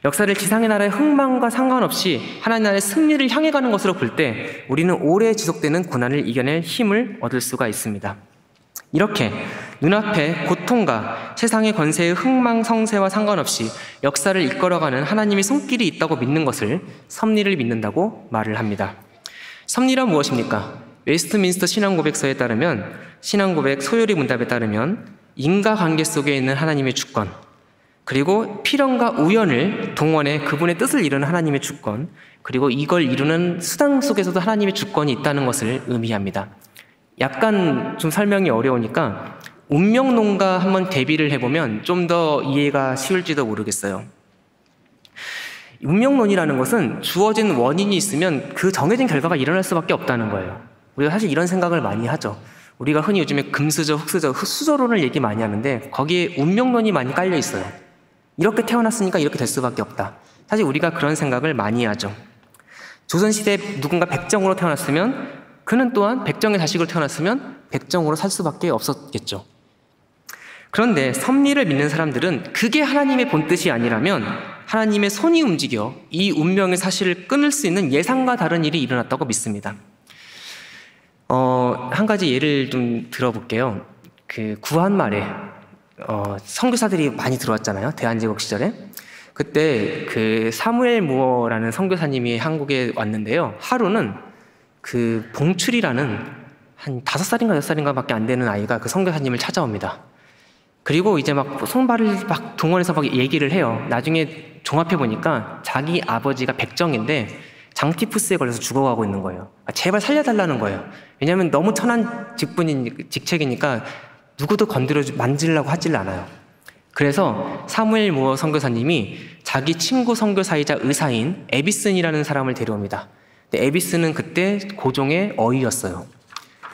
역사를 지상의 나라의 흥망과 상관없이 하나님 나라의 승리를 향해 가는 것으로 볼 때 우리는 오래 지속되는 고난을 이겨낼 힘을 얻을 수가 있습니다. 이렇게 눈앞에 고통과 세상의 권세의 흥망성쇠와 상관없이 역사를 이끌어가는 하나님의 손길이 있다고 믿는 것을 섭리를 믿는다고 말을 합니다. 섭리란 무엇입니까? 웨스트민스터 신앙고백서에 따르면 신앙고백 소요리 문답에 따르면 인과관계 속에 있는 하나님의 주권 그리고 필연과 우연을 동원해 그분의 뜻을 이루는 하나님의 주권 그리고 이걸 이루는 수단 속에서도 하나님의 주권이 있다는 것을 의미합니다. 약간 좀 설명이 어려우니까 운명론과 한번 대비를 해보면 좀 더 이해가 쉬울지도 모르겠어요. 운명론이라는 것은 주어진 원인이 있으면 그 정해진 결과가 일어날 수밖에 없다는 거예요. 우리가 사실 이런 생각을 많이 하죠. 우리가 흔히 요즘에 금수저, 흑수저, 수저론을 얘기 많이 하는데 거기에 운명론이 많이 깔려 있어요. 이렇게 태어났으니까 이렇게 될 수밖에 없다. 사실 우리가 그런 생각을 많이 하죠. 조선시대에 누군가 백정으로 태어났으면 그는 또한 백정의 자식으로 태어났으면 백정으로 살 수밖에 없었겠죠. 그런데 섭리를 믿는 사람들은 그게 하나님의 본뜻이 아니라면 하나님의 손이 움직여 이 운명의 사실을 끊을 수 있는 예상과 다른 일이 일어났다고 믿습니다. 한 가지 예를 좀 들어볼게요. 그 구한 말에 선교사들이 많이 들어왔잖아요. 대한제국 시절에. 그때 그 사무엘 무어라는 선교사님이 한국에 왔는데요. 하루는 그 봉출이라는 한 5살인가 6살인가 밖에 안 되는 아이가 그 선교사님을 찾아옵니다. 그리고 이제 막 손발을 막 동원해서 막 얘기를 해요. 나중에 종합해 보니까 자기 아버지가 백정인데 장티푸스에 걸려서 죽어가고 있는 거예요. 제발 살려달라는 거예요. 왜냐하면 너무 천한 직책이니까 누구도 만지려고 하질 않아요. 그래서 사무엘 무어 선교사님이 자기 친구 선교사이자 의사인 에비슨이라는 사람을 데려옵니다. 근데 에비슨은 그때 고종의 어이였어요.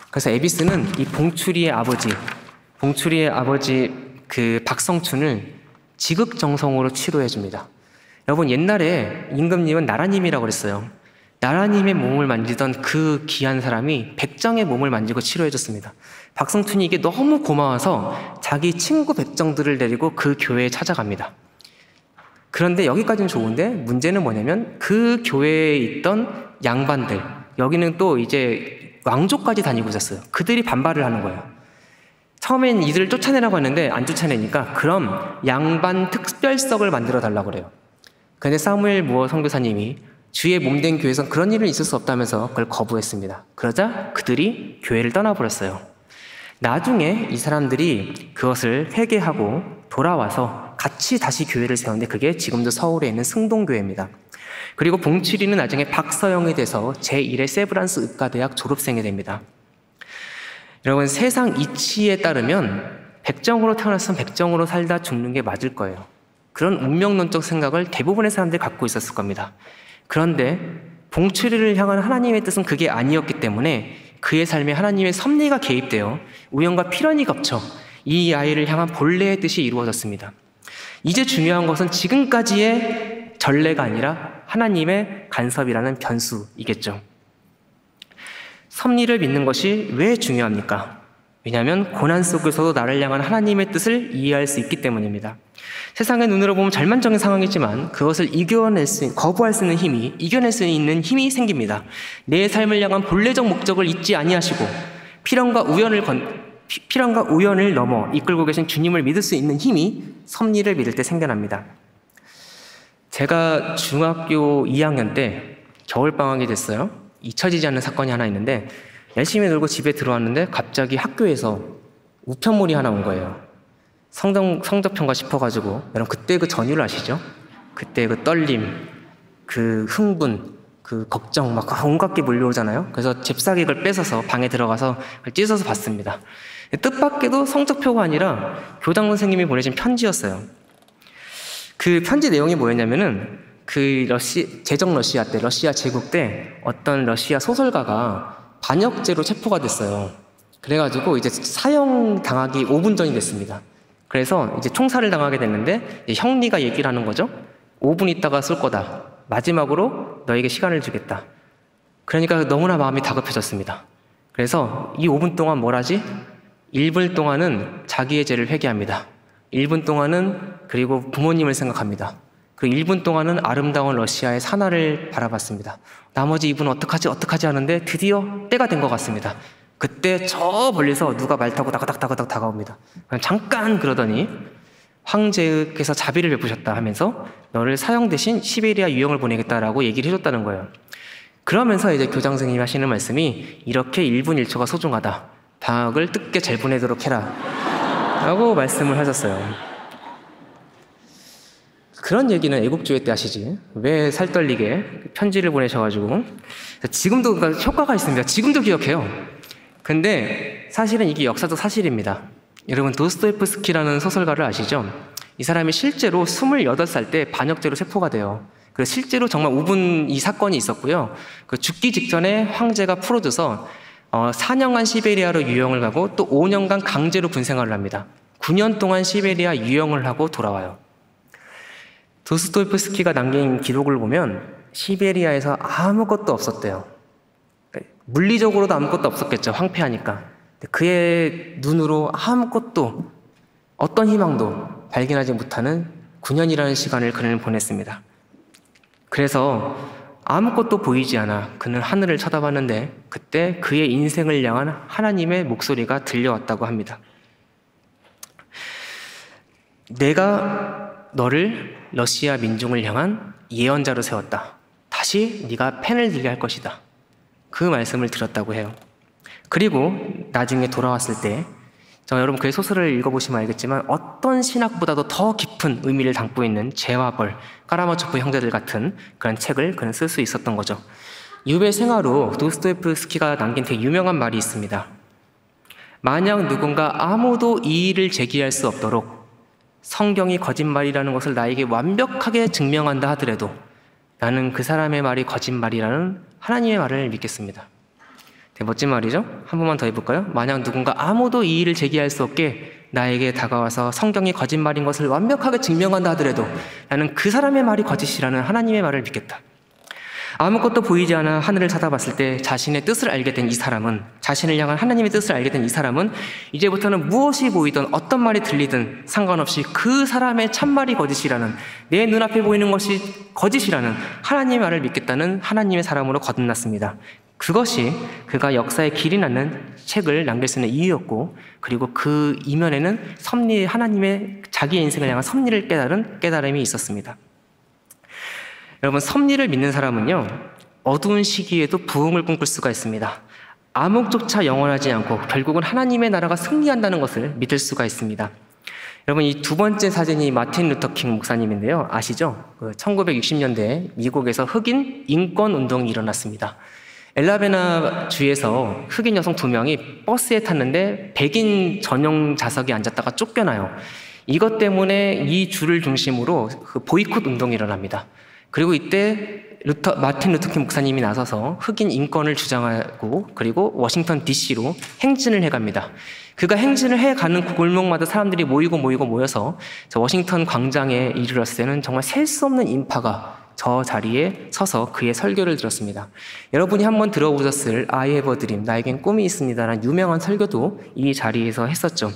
그래서 에비슨은 이 봉출이의 아버지 그 박성춘을 지극정성으로 치료해 줍니다. 여러분, 옛날에 임금님은 나라님이라고 그랬어요. 나라님의 몸을 만지던 그 귀한 사람이 백정의 몸을 만지고 치료해 줬습니다. 박성춘이 이게 너무 고마워서 자기 친구 백정들을 데리고 그 교회에 찾아갑니다. 그런데 여기까지는 좋은데 문제는 뭐냐면 그 교회에 있던 양반들, 여기는 또 이제 왕족까지 다니고 있었어요. 그들이 반발을 하는 거예요. 처음엔 이들을 쫓아내라고 했는데 안 쫓아내니까 그럼 양반 특별석을 만들어 달라고 그래요. 그런데 사무엘 무어 선교사님이 주의 몸된 교회에선 그런 일은 있을 수 없다면서 그걸 거부했습니다. 그러자 그들이 교회를 떠나버렸어요. 나중에 이 사람들이 그것을 회개하고 돌아와서 같이 다시 교회를 세웠는데 그게 지금도 서울에 있는 승동교회입니다. 그리고 봉출이는 나중에 박서영이 돼서 제1회 세브란스 의과대학 졸업생이 됩니다. 여러분, 세상 이치에 따르면 백정으로 태어났으면 백정으로 살다 죽는 게 맞을 거예요. 그런 운명론적 생각을 대부분의 사람들이 갖고 있었을 겁니다. 그런데 봉출이를 향한 하나님의 뜻은 그게 아니었기 때문에 그의 삶에 하나님의 섭리가 개입되어 우연과 필연이 겹쳐 이 아이를 향한 본래의 뜻이 이루어졌습니다. 이제 중요한 것은 지금까지의 전례가 아니라 하나님의 간섭이라는 변수이겠죠. 섭리를 믿는 것이 왜 중요합니까? 왜냐하면 고난 속에서도 나를 향한 하나님의 뜻을 이해할 수 있기 때문입니다. 세상의 눈으로 보면 절망적인 상황이지만 그것을 거부할 수 있는 힘이, 이겨낼 수 있는 힘이 생깁니다. 내 삶을 향한 본래적 목적을 잊지 아니하시고 필연과 우연을 넘어 이끌고 계신 주님을 믿을 수 있는 힘이 섭리를 믿을 때 생겨납니다. 제가 중학교 2학년 때 겨울방학이 됐어요. 잊혀지지 않는 사건이 하나 있는데 열심히 놀고 집에 들어왔는데 갑자기 학교에서 우편물이 하나 온 거예요. 성적평가 싶어가지고. 여러분, 그때 그 전율 아시죠? 그때 그 떨림, 그 흥분, 그 걱정 막 온갖 게 몰려오잖아요. 그래서 잽싸게 뺏어서 방에 들어가서 찢어서 봤습니다. 뜻밖에도 성적표가 아니라 교장 선생님이 보내신 편지였어요. 그 편지 내용이 뭐였냐면은 제정 러시아 때, 러시아 제국 때 어떤 러시아 소설가가 반역죄로 체포가 됐어요. 그래가지고 이제 사형 당하기 5분 전이 됐습니다. 그래서 이제 총살을 당하게 됐는데 형리가 얘기를 하는 거죠. 5분 있다가 쏠 거다. 마지막으로 너에게 시간을 주겠다. 그러니까 너무나 마음이 다급해졌습니다. 그래서 이 5분 동안 뭘 하지? 1분 동안은 자기의 죄를 회개합니다. 1분 동안은 그리고 부모님을 생각합니다. 그리고 1분 동안은 아름다운 러시아의 산하를 바라봤습니다. 나머지 2분은 어떡하지 하는데 드디어 때가 된 것 같습니다. 그때 저 멀리서 누가 말 타고 다가닥 다가옵니다. 잠깐 그러더니 황제께서 자비를 베푸셨다 하면서 너를 사형 대신 시베리아 유형을 보내겠다라고 얘기를 해줬다는 거예요. 그러면서 이제 교장 선생님이 하시는 말씀이 이렇게 1분 1초가 소중하다. 방학을 뜻깊게 잘 보내도록 해라. 라고 말씀을 하셨어요. 그런 얘기는 애국주의 때 하시지. 왜 살떨리게 편지를 보내셔가지고. 지금도 효과가 있습니다. 지금도 기억해요. 근데 사실은 이게 역사적 사실입니다. 여러분, 도스토옙스키라는 소설가를 아시죠? 이 사람이 실제로 28살 때 반역죄로 체포가 돼요. 그래서 실제로 정말 5분 이 사건이 있었고요. 그 죽기 직전에 황제가 풀어줘서 4년간 시베리아로 유영을 가고 또 5년간 강제로 군생활을 합니다. 9년 동안 시베리아 유영을 하고 돌아와요. 도스토옙스키가 남긴 기록을 보면 시베리아에서 아무것도 없었대요. 물리적으로도 아무것도 없었겠죠. 황폐하니까. 그의 눈으로 아무것도, 어떤 희망도 발견하지 못하는 9년이라는 시간을 그는 보냈습니다. 그래서 아무것도 보이지 않아 그는 하늘을 쳐다봤는데 그때 그의 인생을 향한 하나님의 목소리가 들려왔다고 합니다. 내가 너를 러시아 민중을 향한 예언자로 세웠다. 다시 네가 펜을 들게 할 것이다. 그 말씀을 들었다고 해요. 그리고 나중에 돌아왔을 때 여러분 그의 소설을 읽어보시면 알겠지만 어떤 신학보다도 더 깊은 의미를 담고 있는 죄와 벌, 까라마초프 형제들 같은 그런 책을 그는 쓸 수 있었던 거죠. 유배 생화로 도스토옙스키가 남긴 되게 유명한 말이 있습니다. 만약 누군가 아무도 이의를 제기할 수 없도록 성경이 거짓말이라는 것을 나에게 완벽하게 증명한다 하더라도 나는 그 사람의 말이 거짓말이라는 하나님의 말을 믿겠습니다. 되게 멋진 말이죠? 한 번만 더 해볼까요? 만약 누군가 아무도 이의를 제기할 수 없게 나에게 다가와서 성경이 거짓말인 것을 완벽하게 증명한다 하더라도 나는 그 사람의 말이 거짓이라는 하나님의 말을 믿겠다. 아무것도 보이지 않아 하늘을 쳐다봤을 때 자신의 뜻을 알게 된 이 사람은, 자신을 향한 하나님의 뜻을 알게 된 이 사람은 이제부터는 무엇이 보이든 어떤 말이 들리든 상관없이 그 사람의 참말이 거짓이라는, 내 눈앞에 보이는 것이 거짓이라는 하나님의 말을 믿겠다는 하나님의 사람으로 거듭났습니다. 그것이 그가 역사에 길이 나는 책을 남길 수 있는 이유였고, 그리고 그 이면에는 섭리, 하나님의 자기의 인생을 향한 섭리를 깨달은 깨달음이 있었습니다. 여러분, 섭리를 믿는 사람은요, 어두운 시기에도 부흥을 꿈꿀 수가 있습니다. 암흑조차 영원하지 않고 결국은 하나님의 나라가 승리한다는 것을 믿을 수가 있습니다. 여러분, 이 두 번째 사진이 마틴 루터 킹 목사님인데요. 아시죠? 1960년대에 미국에서 흑인 인권 운동이 일어났습니다. 엘라베나 주에서 흑인 여성 2명이 버스에 탔는데 백인 전용 좌석에 앉았다가 쫓겨나요. 이것 때문에 이 주를 중심으로 그 보이콧 운동이 일어납니다. 그리고 이때 마틴 루터 킹 목사님이 나서서 흑인 인권을 주장하고, 그리고 워싱턴 DC로 행진을 해갑니다. 그가 행진을 해가는 골목마다 사람들이 모여서 저 워싱턴 광장에 이르렀을 때는 정말 셀 수 없는 인파가 저 자리에 서서 그의 설교를 들었습니다. 여러분이 한번 들어보셨을 I have a dream, 나에겐 꿈이 있습니다라는 유명한 설교도 이 자리에서 했었죠.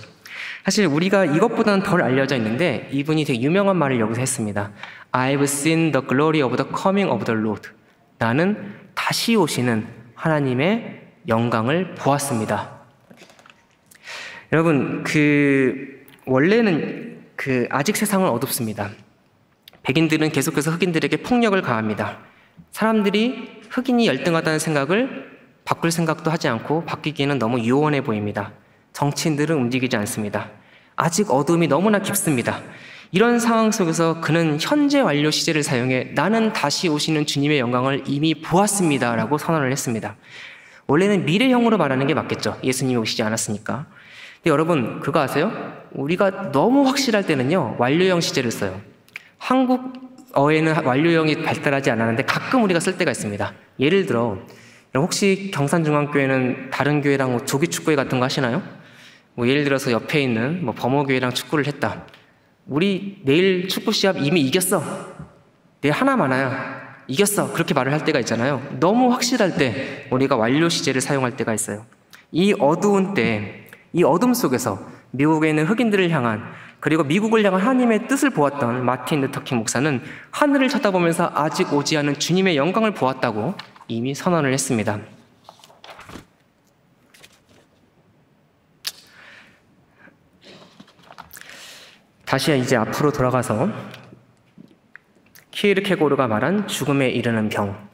사실 우리가 이것보다는 덜 알려져 있는데 이분이 되게 유명한 말을 여기서 했습니다. I've seen the glory of the coming of the Lord. 나는 다시 오시는 하나님의 영광을 보았습니다. 여러분, 원래는 아직 세상은 어둡습니다. 백인들은 계속해서 흑인들에게 폭력을 가합니다. 사람들이 흑인이 열등하다는 생각을 바꿀 생각도 하지 않고 바뀌기에는 너무 요원해 보입니다. 정치인들은 움직이지 않습니다. 아직 어둠이 너무나 깊습니다. 이런 상황 속에서 그는 현재 완료 시제를 사용해 나는 다시 오시는 주님의 영광을 이미 보았습니다 라고 선언을 했습니다. 원래는 미래형으로 말하는 게 맞겠죠. 예수님이 오시지 않았으니까. 근데 여러분, 그거 아세요? 우리가 너무 확실할 때는요, 완료형 시제를 써요. 한국어에는 완료형이 발달하지 않았는데 가끔 우리가 쓸 때가 있습니다. 예를 들어, 혹시 경산중앙교회는 다른 교회랑 조기축구회 같은 거 하시나요? 예를 들어서 옆에 있는 범어교회랑 축구를 했다. 우리 내일 축구 시합 이미 이겼어. 내일 하나 많아요. 이겼어. 그렇게 말을 할 때가 있잖아요. 너무 확실할 때 우리가 완료 시제를 사용할 때가 있어요. 이 어두운 때, 이 어둠 속에서 미국에 있는 흑인들을 향한, 그리고 미국을 향한 하나님의 뜻을 보았던 마틴 루터 킹 목사는 하늘을 쳐다보면서 아직 오지 않은 주님의 영광을 보았다고 이미 선언을 했습니다. 다시 이제 앞으로 돌아가서 키에르케고르가 말한 죽음에 이르는 병,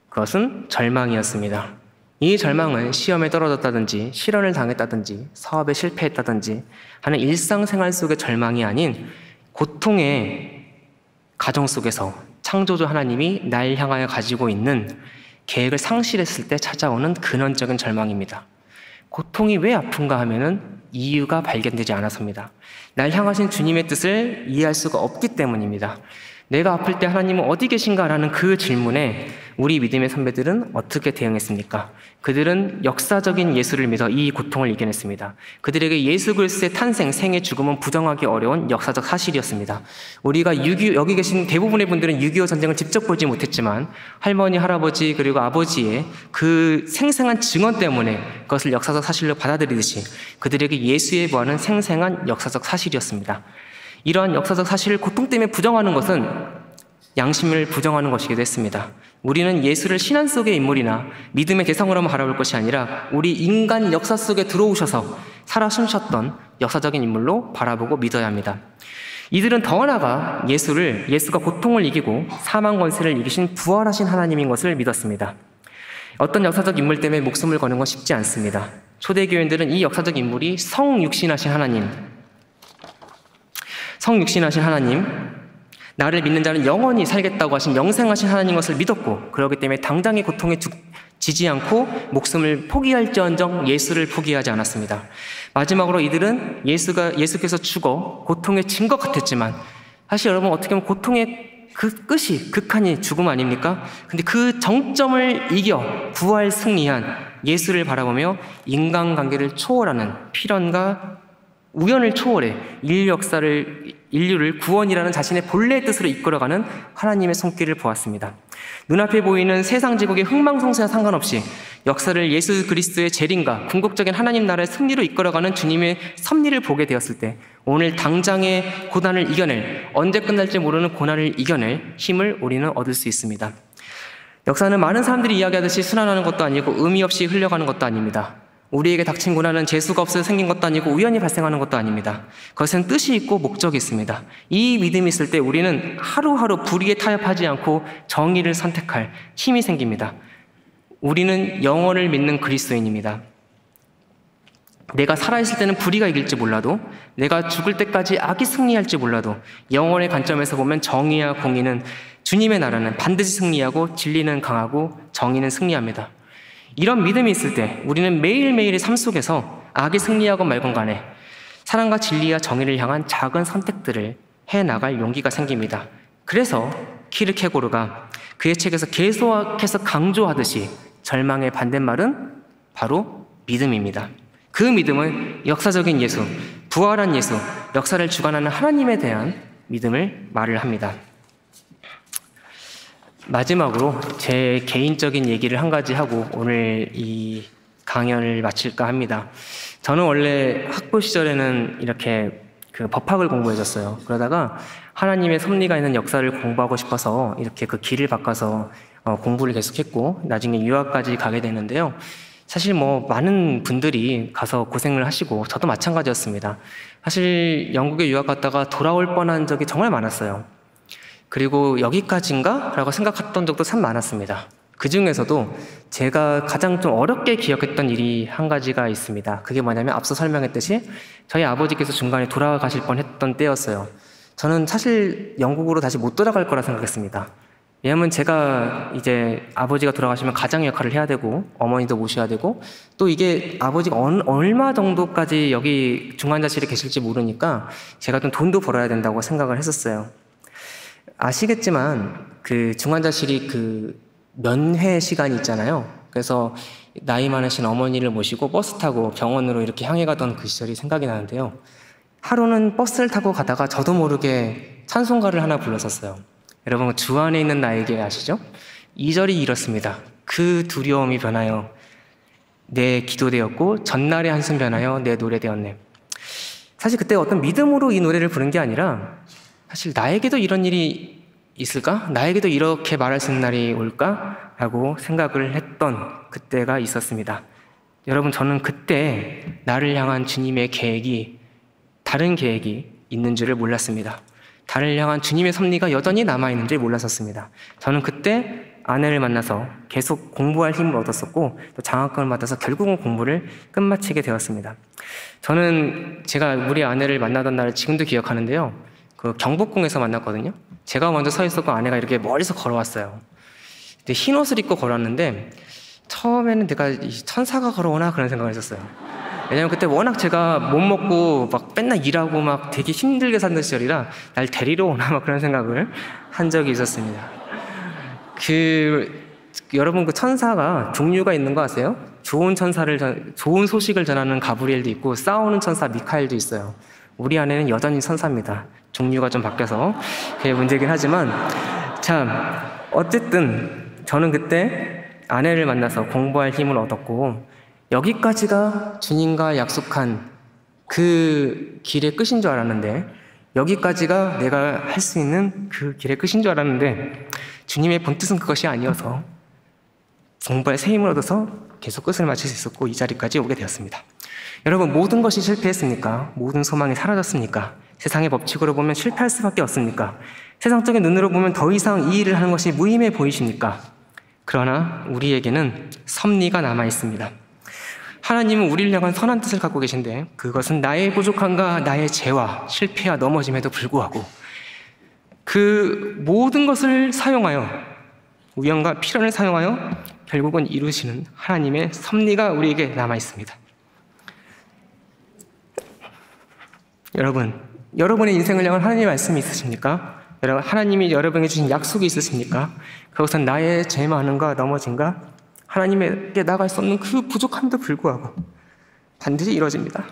그것은 절망이었습니다. 이 절망은 시험에 떨어졌다든지 실현을 당했다든지 사업에 실패했다든지 하는 일상생활 속의 절망이 아닌 고통의 가정 속에서 창조주 하나님이 날 향하여 가지고 있는 계획을 상실했을 때 찾아오는 근원적인 절망입니다. 고통이 왜 아픈가 하면은 이유가 발견되지 않았습니다. 날 향하신 주님의 뜻을 이해할 수가 없기 때문입니다. 내가 아플 때 하나님은 어디 계신가라는 그 질문에 우리 믿음의 선배들은 어떻게 대응했습니까? 그들은 역사적인 예수를 믿어 이 고통을 이겨냈습니다. 그들에게 예수 그리스도의 탄생, 생애, 죽음은 부정하기 어려운 역사적 사실이었습니다. 우리가 여기 계신 대부분의 분들은 6.25 전쟁을 직접 보지 못했지만 할머니, 할아버지 그리고 아버지의 그 생생한 증언 때문에 그것을 역사적 사실로 받아들이듯이 그들에게 예수에 보하는 생생한 역사적 사실이었습니다. 이러한 역사적 사실을 고통 때문에 부정하는 것은 양심을 부정하는 것이기도 했습니다. 우리는 예수를 신앙 속의 인물이나 믿음의 대상으로만 바라볼 것이 아니라 우리 인간 역사 속에 들어오셔서 살아 숨쉬었던 역사적인 인물로 바라보고 믿어야 합니다. 이들은 더 나아가 예수가 고통을 이기고 사망 권세를 이기신 부활하신 하나님인 것을 믿었습니다. 어떤 역사적 인물 때문에 목숨을 거는 건 쉽지 않습니다. 초대교인들은 이 역사적 인물이 성육신하신 하나님, 나를 믿는 자는 영원히 살겠다고 하신 영생하신 하나님 것을 믿었고, 그렇기 때문에 당장의 고통에 지지 않고 목숨을 포기할지언정 예수를 포기하지 않았습니다. 마지막으로 이들은 예수께서 죽어 고통에 진 것 같았지만, 사실 여러분 어떻게 보면 고통의 그 끝이 극한이 죽음 아닙니까? 근데 그 정점을 이겨 부활 승리한 예수를 바라보며 인간관계를 초월하는 필연과 우연을 초월해 인류를 구원이라는 자신의 본래의 뜻으로 이끌어가는 하나님의 손길을 보았습니다. 눈앞에 보이는 세상 제국의 흥망성쇠와 상관없이 역사를 예수 그리스도의 재림과 궁극적인 하나님 나라의 승리로 이끌어가는 주님의 섭리를 보게 되었을 때, 오늘 당장의 고난을 이겨낼, 언제 끝날지 모르는 고난을 이겨낼 힘을 우리는 얻을 수 있습니다. 역사는 많은 사람들이 이야기하듯이 순환하는 것도 아니고 의미 없이 흘러가는 것도 아닙니다. 우리에게 닥친 고난은 재수가 없어서 생긴 것도 아니고 우연히 발생하는 것도 아닙니다. 그것은 뜻이 있고 목적이 있습니다. 이 믿음이 있을 때 우리는 하루하루 불의에 타협하지 않고 정의를 선택할 힘이 생깁니다. 우리는 영원을 믿는 그리스도인입니다. 내가 살아있을 때는 불의가 이길지 몰라도, 내가 죽을 때까지 악이 승리할지 몰라도, 영원의 관점에서 보면 정의와 공의는, 주님의 나라는 반드시 승리하고 진리는 강하고 정의는 승리합니다. 이런 믿음이 있을 때 우리는 매일매일의 삶 속에서 악이 승리하건 말건 간에 사랑과 진리와 정의를 향한 작은 선택들을 해나갈 용기가 생깁니다. 그래서 키르케고르가 그의 책에서 계속해서 강조하듯이 절망의 반대말은 바로 믿음입니다. 그 믿음은 역사적인 예수, 부활한 예수, 역사를 주관하는 하나님에 대한 믿음을 말을 합니다. 마지막으로 제 개인적인 얘기를 한 가지 하고 오늘 이 강연을 마칠까 합니다. 저는 원래 학부 시절에는 이렇게 법학을 공부해줬어요. 그러다가 하나님의 섭리가 있는 역사를 공부하고 싶어서 이렇게 그 길을 바꿔서 공부를 계속했고, 나중에 유학까지 가게 되는데요. 사실 많은 분들이 가서 고생을 하시고 저도 마찬가지였습니다. 사실 영국에 유학 갔다가 돌아올 뻔한 적이 정말 많았어요. 그리고 여기까지인가? 라고 생각했던 적도 참 많았습니다. 그 중에서도 제가 가장 좀 어렵게 기억했던 일이 한 가지가 있습니다. 그게 뭐냐면 앞서 설명했듯이 저희 아버지께서 중간에 돌아가실 뻔했던 때였어요. 저는 사실 영국으로 다시 못 돌아갈 거라 생각했습니다. 왜냐면 제가 이제 아버지가 돌아가시면 가장의 역할을 해야 되고 어머니도 모셔야 되고, 또 이게 아버지가 얼마 정도까지 여기 중환자실에 계실지 모르니까 제가 좀 돈도 벌어야 된다고 생각을 했었어요. 아시겠지만 그 중환자실이 그 면회 시간이 있잖아요. 그래서 나이 많으신 어머니를 모시고 버스 타고 병원으로 이렇게 향해 가던 그 시절이 생각이 나는데요. 하루는 버스를 타고 가다가 저도 모르게 찬송가를 하나 불렀었어요. 여러분, 주 안에 있는 나에게 아시죠? 2절이 이렇습니다. 그 두려움이 변하여 내 기도 되었고 전날의 한숨 변하여 내 노래 되었네. 사실 그때 어떤 믿음으로 이 노래를 부른 게 아니라, 사실 나에게도 이런 일이 있을까? 나에게도 이렇게 말할 수 있는 날이 올까? 라고 생각을 했던 그때가 있었습니다. 여러분, 저는 그때 나를 향한 주님의 계획이, 다른 계획이 있는 줄을 몰랐습니다. 나를 향한 주님의 섭리가 여전히 남아있는 줄 몰랐었습니다. 저는 그때 아내를 만나서 계속 공부할 힘을 얻었었고, 또 장학금을 받아서 결국은 공부를 끝마치게 되었습니다. 저는 제가 우리 아내를 만나던 날을 지금도 기억하는데요. 그 경복궁에서 만났거든요. 제가 먼저 서 있었고 아내가 이렇게 멀리서 걸어왔어요. 근데 흰 옷을 입고 걸어왔는데 처음에는 내가 이 천사가 걸어오나 그런 생각을 했었어요. 왜냐면 그때 워낙 제가 못 먹고 막 맨날 일하고 막 되게 힘들게 사는 시절이라 날 데리러 오나 막 그런 생각을 한 적이 있었습니다. 여러분, 그 천사가 종류가 있는 거 아세요? 좋은 소식을 전하는 가브리엘도 있고 싸우는 천사 미카엘도 있어요. 우리 아내는 여전히 천사입니다. 종류가 좀 바뀌어서 그게 문제긴 하지만, 참 어쨌든 저는 그때 아내를 만나서 공부할 힘을 얻었고, 여기까지가 주님과 약속한 그 길의 끝인 줄 알았는데, 여기까지가 내가 할 수 있는 그 길의 끝인 줄 알았는데, 주님의 본뜻은 그것이 아니어서 공부할 새 힘을 얻어서 계속 끝을 마칠 수 있었고 이 자리까지 오게 되었습니다. 여러분, 모든 것이 실패했습니까? 모든 소망이 사라졌습니까? 세상의 법칙으로 보면 실패할 수밖에 없습니까? 세상적인 눈으로 보면 더 이상 이 일을 하는 것이 무의미해 보이십니까? 그러나 우리에게는 섭리가 남아 있습니다. 하나님은 우리를 향한 선한 뜻을 갖고 계신데 그것은 나의 부족함과 나의 죄와 실패와 넘어짐에도 불구하고 그 모든 것을 사용하여 우연과 필연을 사용하여 결국은 이루시는 하나님의 섭리가 우리에게 남아 있습니다. 여러분, 여러분의 인생을 향한 하나님의 말씀이 있으십니까? 여러분, 하나님이 여러분에게 주신 약속이 있으십니까? 그것은 나의 죄 많음과 넘어짐과 하나님에게 나아갈 수 없는 그 부족함에도 불구하고 반드시 이루어집니다.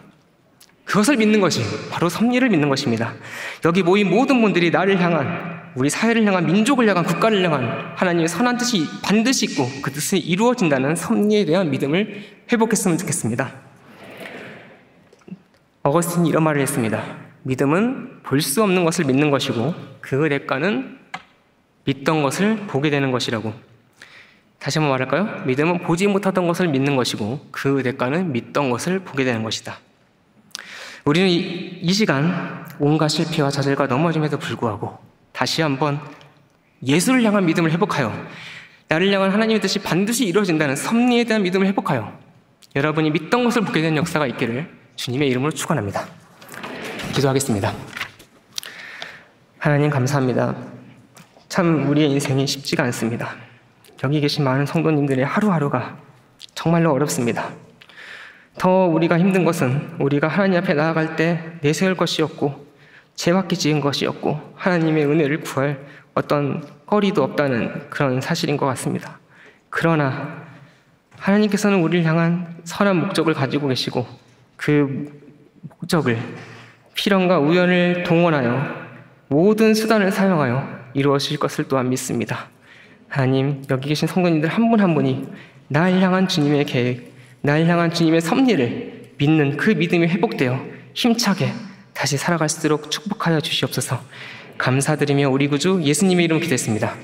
그것을 믿는 것이 바로 섭리를 믿는 것입니다. 여기 모인 모든 분들이 나를 향한, 우리 사회를 향한, 민족을 향한, 국가를 향한 하나님의 선한 뜻이 반드시 있고 그 뜻이 이루어진다는 섭리에 대한 믿음을 회복했으면 좋겠습니다. 어거스틴이 이런 말을 했습니다. 믿음은 볼 수 없는 것을 믿는 것이고 그 대가는 믿던 것을 보게 되는 것이라고. 다시 한번 말할까요? 믿음은 보지 못하던 것을 믿는 것이고 그 대가는 믿던 것을 보게 되는 것이다. 우리는 이 시간 온갖 실패와 좌절과 넘어짐에도 불구하고 다시 한번 예수를 향한 믿음을 회복하여 나를 향한 하나님의 뜻이 반드시 이루어진다는 섭리에 대한 믿음을 회복하여 여러분이 믿던 것을 보게 되는 역사가 있기를 주님의 이름으로 축원합니다. 기도하겠습니다. 하나님 감사합니다. 참 우리의 인생이 쉽지가 않습니다. 여기 계신 많은 성도님들의 하루하루가 정말로 어렵습니다. 더 우리가 힘든 것은 우리가 하나님 앞에 나아갈 때 내세울 것이었고 죄밖에 지은 것이었고 하나님의 은혜를 구할 어떤 거리도 없다는 그런 사실인 것 같습니다. 그러나 하나님께서는 우리를 향한 선한 목적을 가지고 계시고 그 목적을 필연과 우연을 동원하여 모든 수단을 사용하여 이루어질 것을 또한 믿습니다. 하나님, 여기 계신 성도님들 한 분 한 분이 나를 향한 주님의 계획, 나를 향한 주님의 섭리를 믿는 그 믿음이 회복되어 힘차게 다시 살아갈 수 있도록 축복하여 주시옵소서. 감사드리며 우리 구주 예수님의 이름으로 기도했습니다.